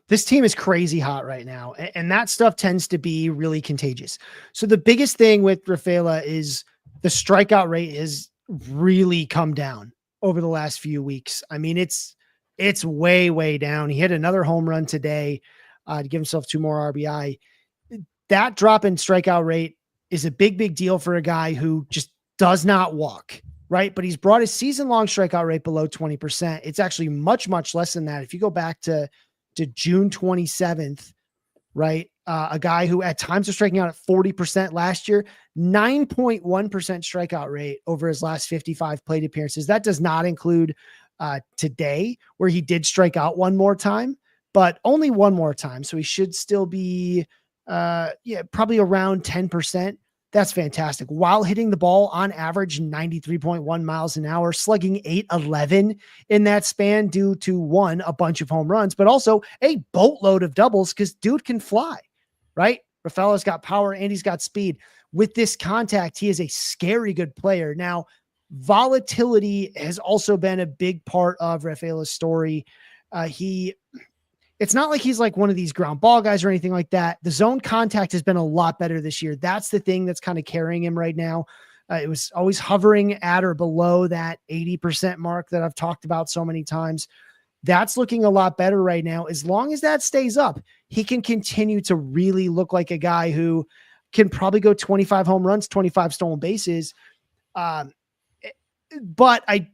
This team is crazy hot right now, and that stuff tends to be really contagious. So the biggest thing with Rafaela is the strikeout rate has really come down over the last few weeks. I mean, it's way, way down. He hit another home run today to give himself 2 more RBI. That drop in strikeout rate is a big, big deal for a guy who just does not walk, right? But he's brought his season-long strikeout rate below 20%. It's actually much, much less than that. If you go back to June 27th, right? A guy who at times was striking out at 40% last year, 9.1% strikeout rate over his last 55 plate appearances. That does not include today, where he did strike out one more time, but only one more time. So he should still be probably around 10%. That's fantastic. While hitting the ball on average 93.1 miles an hour, slugging .811 in that span due to, one, a bunch of home runs, but also a boatload of doubles because dude can fly, right? Rafaela's got power and he's got speed. With this contact, he is a scary good player. Now, volatility has also been a big part of Rafaela's story. It's not like he's like one of these ground ball guys or anything like that. The zone contact has been a lot better this year. That's the thing that's kind of carrying him right now. It was always hovering at or below that 80% mark that I've talked about so many times. That's looking a lot better right now. As long as that stays up, he can continue to really look like a guy who can probably go 25 home runs, 25 stolen bases. But I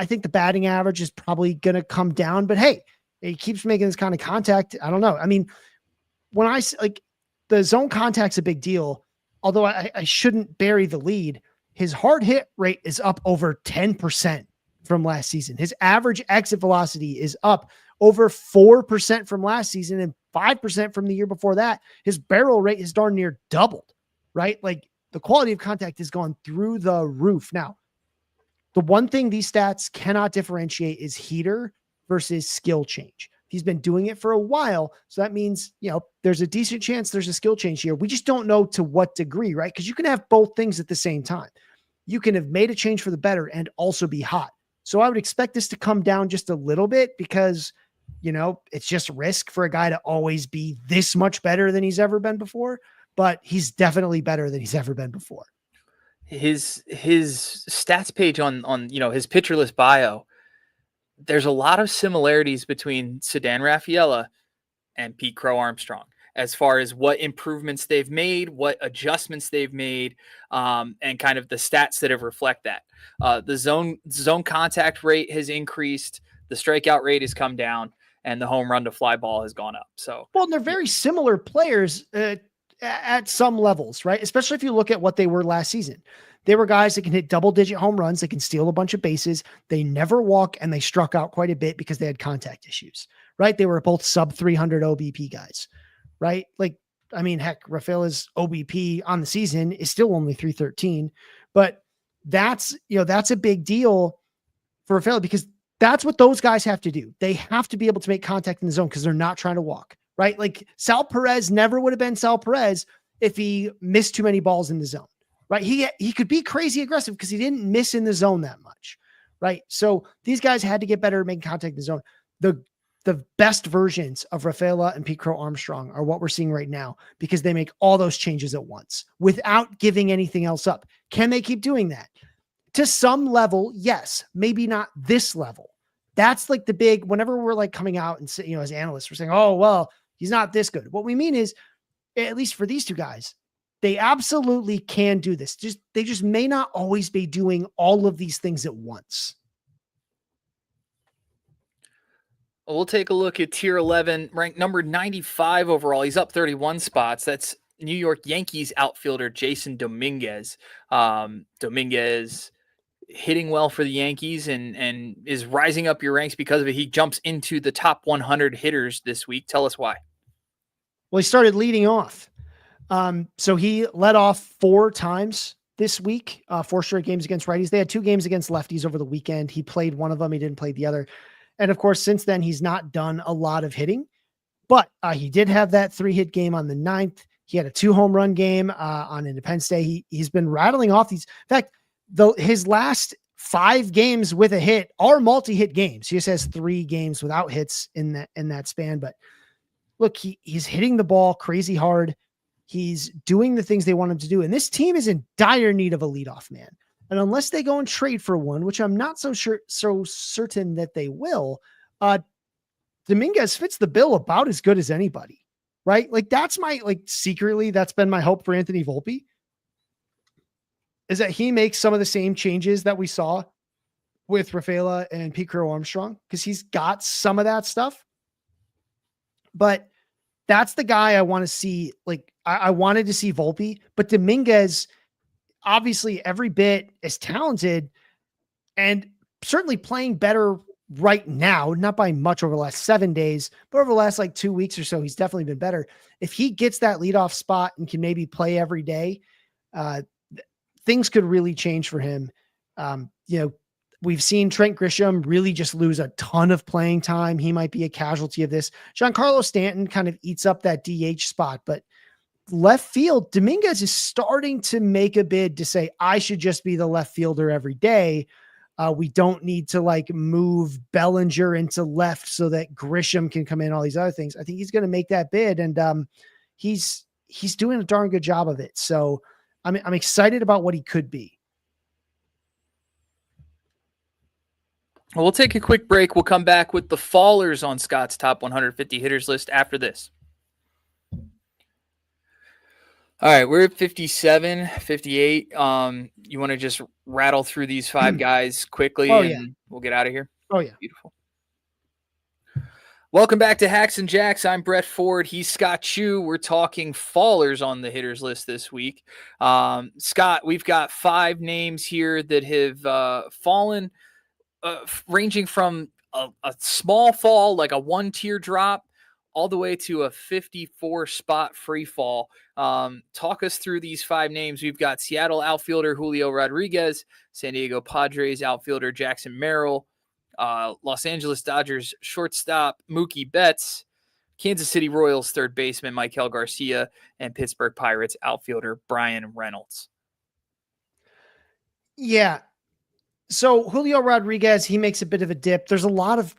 think the batting average is probably going to come down, but hey, he keeps making this kind of contact. I don't know. I mean, when I like the zone contact's a big deal, although I shouldn't bury the lead. His hard hit rate is up over 10% from last season. His average exit velocity is up over 4% from last season and 5% from the year before that. His barrel rate is darn near doubled, right? Like the quality of contact has gone through the roof. Now, the one thing these stats cannot differentiate is heater versus skill change. He's been doing it for a while. So that means, there's a decent chance there's a skill change here. We just don't know to what degree, right? Because you can have both things at the same time. You can have made a change for the better and also be hot. So I would expect this to come down just a little bit because, it's just risk for a guy to always be this much better than he's ever been before, but he's definitely better than he's ever been before. His stats page on his pitcher list bio, there's a lot of similarities between Ceddanne Rafaela and Pete Crow Armstrong as far as what improvements they've made, what adjustments they've made, and kind of the stats that have reflect that. The zone contact rate has increased, the strikeout rate has come down, and the home run to fly ball has gone up. So, well, they're very similar players. at some levels, right? Especially if you look at what they were last season. They were guys that can hit double-digit home runs. They can steal a bunch of bases. They never walk, and they struck out quite a bit because they had contact issues, right? They were both sub 300 OBP guys, right? Like, I mean, heck, Rafaela's OBP on the season is still only 313, but that's a big deal for Rafaela because that's what those guys have to do. They have to be able to make contact in the zone because they're not trying to walk, right? Like Sal Perez never would have been Sal Perez if he missed too many balls in the zone, right? He could be crazy aggressive because he didn't miss in the zone that much, right? So these guys had to get better at making contact in the zone. The best versions of Rafaela and Pete Crow Armstrong are what we're seeing right now because they make all those changes at once without giving anything else up. Can they keep doing that? To some level, yes, maybe not this level. That's like the big, whenever we're like coming out and as analysts, we're saying, oh, well, he's not this good. What we mean is, at least for these two guys, they absolutely can do this. They just may not always be doing all of these things at once. We'll take a look at tier 11, ranked number 95 overall. He's up 31 spots. That's New York Yankees outfielder Jason Dominguez. Dominguez hitting well for the Yankees and is rising up your ranks because of it. He jumps into the top 100 hitters this week. Tell us why. Well, he started leading off. So he led off 4 times this week, 4 straight games against righties. They had 2 games against lefties over the weekend. He played one of them. He didn't play the other. And of course, since then, he's not done a lot of hitting, but he did have that 3-hit game on the 9th. He had a 2 home run game on Independence Day. He's been rattling off these. In fact, his last 5 games with a hit are multi-hit games. He just has 3 games without hits in that span. But look, he's hitting the ball crazy hard. He's doing the things they want him to do. And this team is in dire need of a leadoff man. And unless they go and trade for one, which I'm not so certain that they will, Dominguez fits the bill about as good as anybody, right? Like that's secretly, that's been my hope for Anthony Volpe, is that he makes some of the same changes that we saw with Rafaela and Pete Crow Armstrong, because he's got some of that stuff. But that's the guy I want to see. Like I wanted to see Volpe, but Dominguez, obviously every bit as talented and certainly playing better right now, not by much over the last 7 days, but over the last 2 weeks or so, he's definitely been better. If he gets that leadoff spot and can maybe play every day, things could really change for him. We've seen Trent Grisham really just lose a ton of playing time. He might be a casualty of this. Giancarlo Stanton kind of eats up that DH spot, but left field, Dominguez is starting to make a bid to say, I should just be the left fielder every day. We don't need to move Bellinger into left so that Grisham can come in, all these other things. I think he's going to make that bid, and he's doing a darn good job of it. So I'm excited about what he could be. Well, we'll take a quick break. We'll come back with the fallers on Scott's top 150 hitters list after this. All right, we're at 57, 58. You want to just rattle through these 5 guys quickly and we'll get out of here? Oh, yeah. Beautiful. Welcome back to Hacks and Jacks. I'm Brett Ford. He's Scott Chu. We're talking fallers on the hitters list this week. Scott, we've got 5 names here that have fallen, ranging from a small fall, like a 1-tier drop, all the way to a 54 spot free fall. Talk us through these 5 names. We've got Seattle outfielder Julio Rodriguez, San Diego Padres outfielder Jackson Merrill, Los Angeles Dodgers shortstop Mookie Betts, Kansas City Royals third baseman Maikel Garcia, and Pittsburgh Pirates outfielder Brian Reynolds. Yeah. So Julio Rodriguez, he makes a bit of a dip. There's a lot of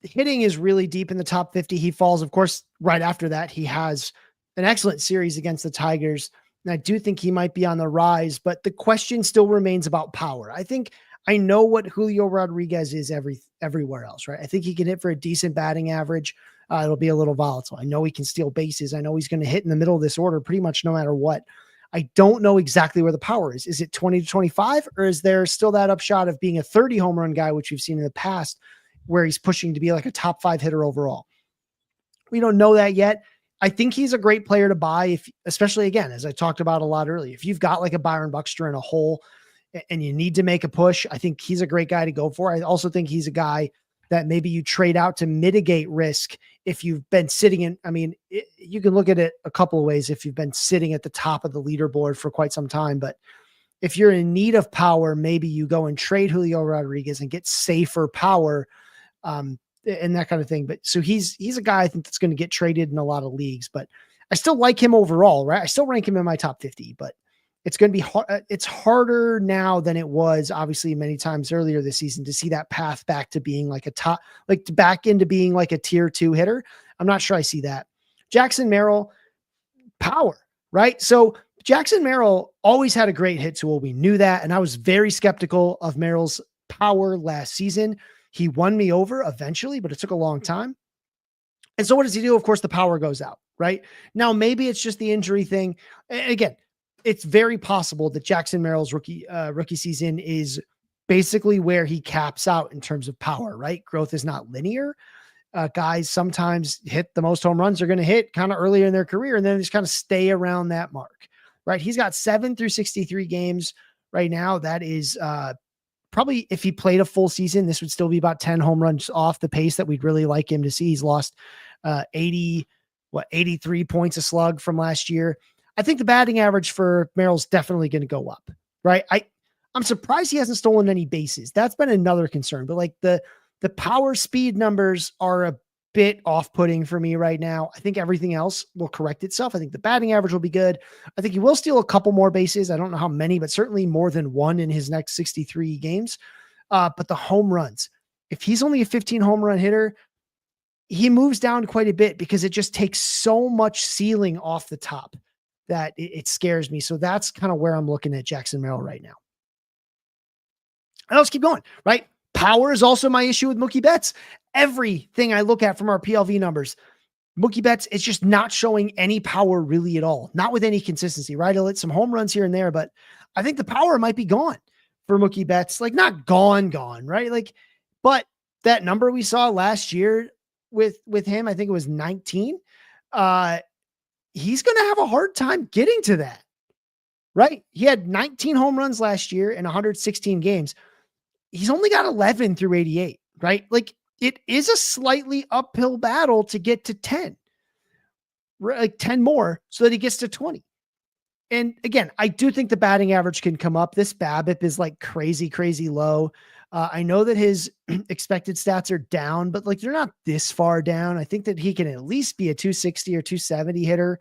hitting is really deep in the top 50. He falls, of course, right after that. He has an excellent series against the Tigers. And I do think he might be on the rise, but the question still remains about power. I think I know what Julio Rodriguez is everywhere else, right? I think he can hit for a decent batting average. It'll be a little volatile. I know he can steal bases. I know he's going to hit in the middle of this order pretty much no matter what. I don't know exactly where the power is. Is it 20 to 25, or is there still that upshot of being a 30 home run guy, which we've seen in the past, where he's pushing to be like a top 5 hitter overall? We don't know that yet. I think he's a great player to buy if, especially again, as I talked about a lot earlier, if you've got like a Byron Buxton in a hole and you need to make a push, I think he's a great guy to go for. I also think he's a guy that maybe you trade out to mitigate risk if you've been sitting in. I mean, you can look at it a couple of ways if you've been sitting at the top of the leaderboard for quite some time, but if you're in need of power, maybe you go and trade Julio Rodriguez and get safer power, and that kind of thing. But so he's a guy I think that's going to get traded in a lot of leagues, but I still like him overall, right? I still rank him in my top 50, but it's going to be hard. It's harder now than it was obviously many times earlier this season to see that path back to being like a top, like back into being like a tier 2 hitter. I'm not sure I see that. Jackson Merrill, power, right? So Jackson Merrill always had a great hit tool. We knew that. And I was very skeptical of Merrill's power last season. He won me over eventually, but it took a long time. And so what does he do? Of course, the power goes out, right? Now, maybe it's just the injury thing. And again, it's very possible that Jackson Merrill's rookie season is basically where he caps out in terms of power, right? Growth is not linear. Guys sometimes hit the most home runs they're going to hit kind of earlier in their career, and then just kind of stay around that mark, right? He's got 7 through 63 games right now. That is probably, if he played a full season, this would still be about 10 home runs off the pace that we'd really like him to see. He's lost 83 points a slug from last year. I think the batting average for Merrill's definitely going to go up, right? I'm surprised he hasn't stolen any bases. That's been another concern, but like the power speed numbers are a bit off-putting for me right now. I think everything else will correct itself. I think the batting average will be good. I think he will steal a couple more bases. I don't know how many, but certainly more than one in his next 63 games. But the home runs, if he's only a 15 home run hitter, he moves down quite a bit because it just takes so much ceiling off the top that it scares me. So that's kind of where I'm looking at Jackson Merrill right now. And let's keep going, right? Power is also my issue with Mookie Betts. Everything I look at from our PLV numbers, Mookie Betts is just not showing any power really at all. Not with any consistency, right? He'll hit some home runs here and there, but I think the power might be gone for Mookie Betts. Like not gone, right? Like, but that number we saw last year with him, I think it was 19. He's going to have a hard time getting to that, right? He had 19 home runs last year in 116 games. He's only got 11 through 88, right? Like it is a slightly uphill battle to get to 10, right? Like 10 more so that he gets to 20. And again, I do think the batting average can come up. This BABIP is like crazy, crazy low. I know that his expected stats are down, but like they're not this far down. I think that he can at least be a 260 or 270 hitter,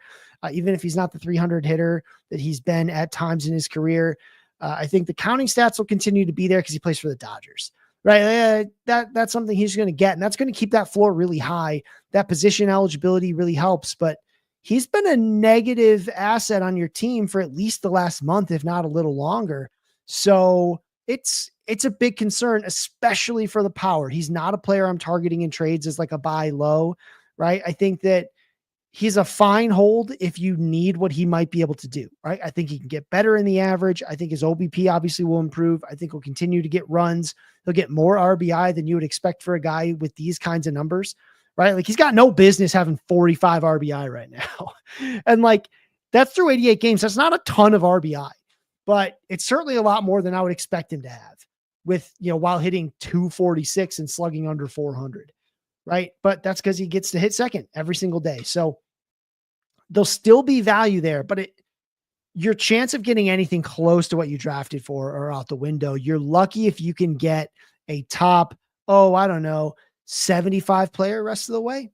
even if he's not the 300 hitter that he's been at times in his career. I think the counting stats will continue to be there because he plays for the Dodgers, right? That's something he's going to get, and that's going to keep that floor really high. That position eligibility really helps, but he's been a negative asset on your team for at least the last month, if not a little longer. So it's a big concern, especially for the power. He's not a player I'm targeting in trades as like a buy low, right? I think that he's a fine hold if you need what he might be able to do, right? I think he can get better in the average. I think his OBP obviously will improve. I think he'll continue to get runs. He'll get more RBI than you would expect for a guy with these kinds of numbers, right? Like he's got no business having 45 RBI right now. And like that's through 88 games. That's not a ton of RBI, but it's certainly a lot more than I would expect him to have with, while hitting 246 and slugging under 400, right? But that's because he gets to hit second every single day. So there'll still be value there, but your chance of getting anything close to what you drafted for are out the window. You're lucky if you can get a top, 75 player rest of the way.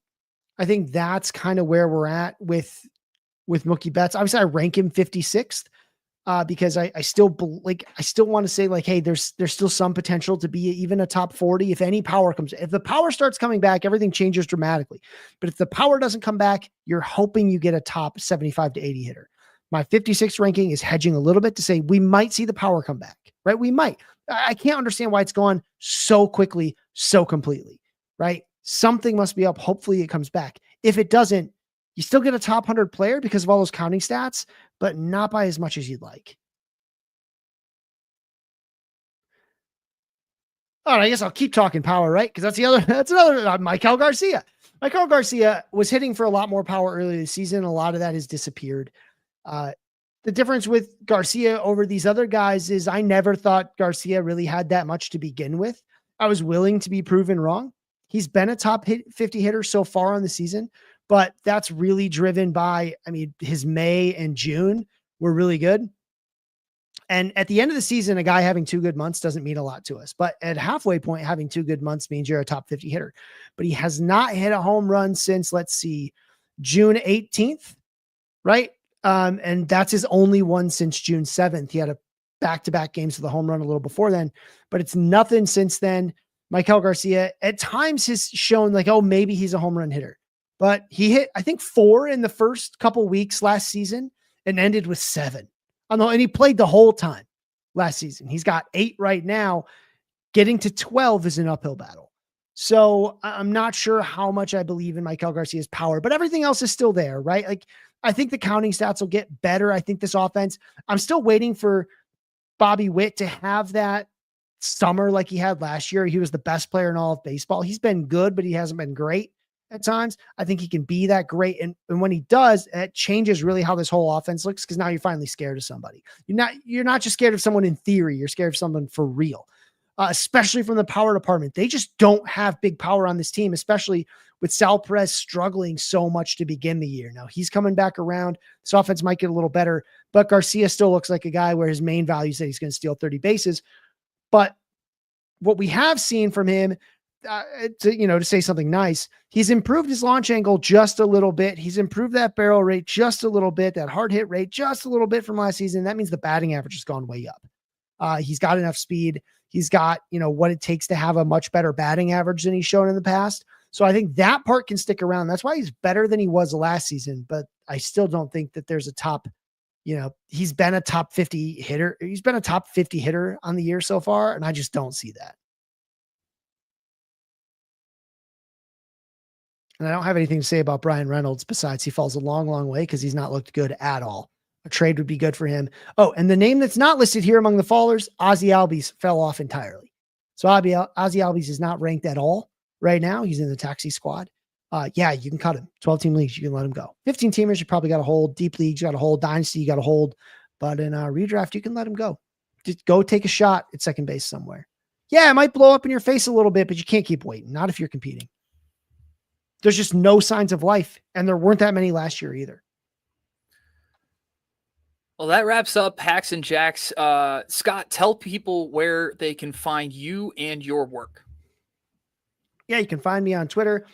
I think that's kind of where we're at with Mookie Betts. Obviously I rank him 56th because I still want to say like, hey, there's still some potential to be even a top 40. If any power comes, if the power starts coming back, everything changes dramatically. But if the power doesn't come back, you're hoping you get a top 75 to 80 hitter. My 56 ranking is hedging a little bit to say we might see the power come back, right? We might. I can't understand why it's gone so quickly, so completely, right? Something must be up. Hopefully it comes back. If it doesn't, you still get a top 100 player because of all those counting stats, but not by as much as you'd like. All right, I guess I'll keep talking power, right? Because that's another Michael Garcia. Michael Garcia was hitting for a lot more power earlier this season. A lot of that has disappeared. The difference with Garcia over these other guys is I never thought Garcia really had that much to begin with. I was willing to be proven wrong. He's been a top 50 hitter so far on the season, but that's really driven by, I mean, his May and June were really good. And at the end of the season, a guy having 2 good months doesn't mean a lot to us. But at halfway point, having 2 good months means you're a top 50 hitter. But he has not hit a home run since, let's see, June 18th, right? And that's his only one since June 7th. He had a back-to-back games with a home run a little before then, but it's nothing since then. Michael Garcia at times has shown like, oh, maybe he's a home run hitter, but he hit, I think 4 in the first couple weeks last season and ended with 7. And he played the whole time last season. He's got 8 right now. Getting to 12 is an uphill battle. So I'm not sure how much I believe in Michael Garcia's power, but everything else is still there, right? Like, I think the counting stats will get better. I think this offense, I'm still waiting for Bobby Witt to have that summer like he had last year. He was the best player in all of baseball. He's been good, but he hasn't been great at times. I think he can be that great. And when he does, it changes really how this whole offense looks, because now you're finally scared of somebody. You're not just scared of someone in theory. You're scared of someone for real, especially from the power department. They just don't have big power on this team, especially with Sal Perez struggling so much to begin the year. Now he's coming back around. This offense might get a little better, but Garcia still looks like a guy where his main value is that he's going to steal 30 bases. But what we have seen from him, to say something nice, he's improved his launch angle just a little bit. He's improved that barrel rate just a little bit, that hard hit rate just a little bit from last season. That means the batting average has gone way up. He's got enough speed. He's got, what it takes to have a much better batting average than he's shown in the past. So I think that part can stick around. That's why he's better than he was last season, but I still don't think that there's a top, he's been a top 50 hitter. He's been a top 50 hitter on the year so far, and I just don't see that. And I don't have anything to say about Brian Reynolds besides he falls a long, long way because he's not looked good at all. A trade would be good for him. Oh, and the name that's not listed here among the fallers, Ozzie Albies, fell off entirely. So Ozzie Albies is not ranked at all right now. He's in the taxi squad. Yeah, you can cut him. 12-team leagues, you can let him go. 15-teamers, you probably got to hold. Deep leagues, you got to hold. Dynasty, you got to hold. But in a redraft, you can let him go. Just go take a shot at second base somewhere. Yeah, it might blow up in your face a little bit, but you can't keep waiting. Not if you're competing. There's just no signs of life, and there weren't that many last year either. Well, that wraps up Hacks and Jacks. Scott, tell people where they can find you and your work. Yeah, you can find me on Twitter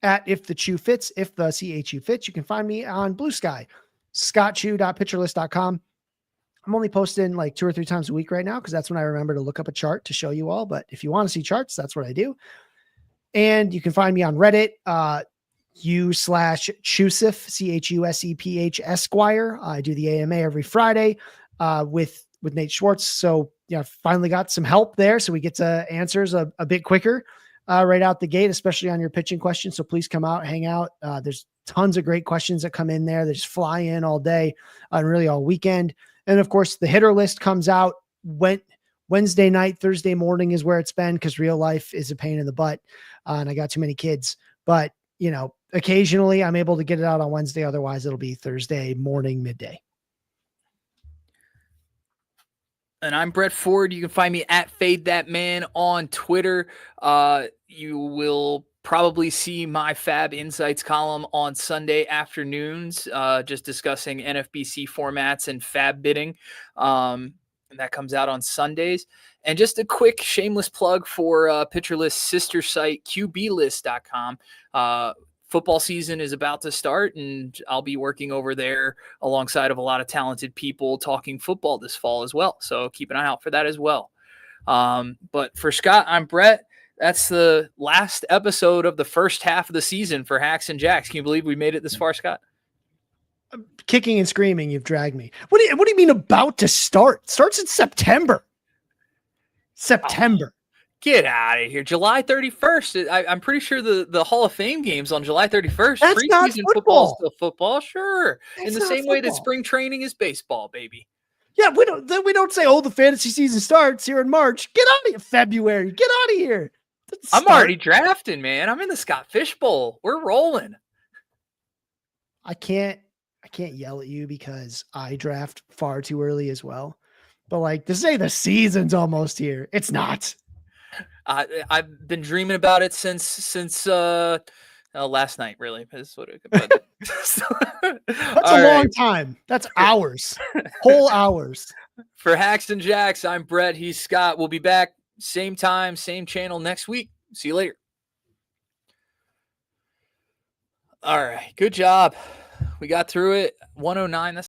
at if the Chu fits, if the CHU fits. You can find me on Blue Sky, scottchu.pitcherlist.com. I'm only posting like 2 or 3 times a week right now because that's when I remember to look up a chart to show you all. But if you want to see charts, that's what I do. And you can find me on Reddit, u/Chuseph, CHUSEPH Esquire. I do the AMA every Friday with Nate Schwartz. So finally got some help there. So we get to answers a bit quicker right out the gate, especially on your pitching questions. So please come out, hang out. There's tons of great questions that come in there. They just fly in all day and really all weekend. And of course, the hitter list comes out Wednesday night, Thursday morning is where it's been because real life is a pain in the butt. And I got too many kids, but occasionally I'm able to get it out on Wednesday. Otherwise it'll be Thursday morning, midday. And I'm Brett Ford. You can find me at Fade That Man on Twitter. You will probably see my Fab Insights column on Sunday afternoons, just discussing NFBC formats and Fab bidding. And that comes out on Sundays. And just a quick shameless plug for Pitcher List's sister site, QBlist.com. Football season is about to start, and I'll be working over there alongside of a lot of talented people talking football this fall as well. So keep an eye out for that as well. But for Scott, I'm Brett. That's the last episode of the first half of the season for Hacks and Jacks. Can you believe we made it this far, Scott? Kicking and screaming, you've dragged me. What do you mean about to start? Starts in September. September. Get out of here. July 31st. I'm pretty sure the Hall of Fame game's on July 31st. That's not football. Is still football, sure. That's in the same way that spring training is baseball, baby. Yeah, we don't say, the fantasy season starts here in March. Get out of here. February. Get out of here. I'm Start. already drafting, man. I'm in the Scott Fish Bowl. We're rolling. I can't yell at you because I draft far too early as well. But like to say the season's almost here, it's not. I've been dreaming about it since last night. Really, is what it. But, That's a long time. That's hours, whole hours. For Hacks and Jacks, I'm Brett. He's Scott. We'll be back same time, same channel next week. See you later. All right, good job. We got through it. 109. That's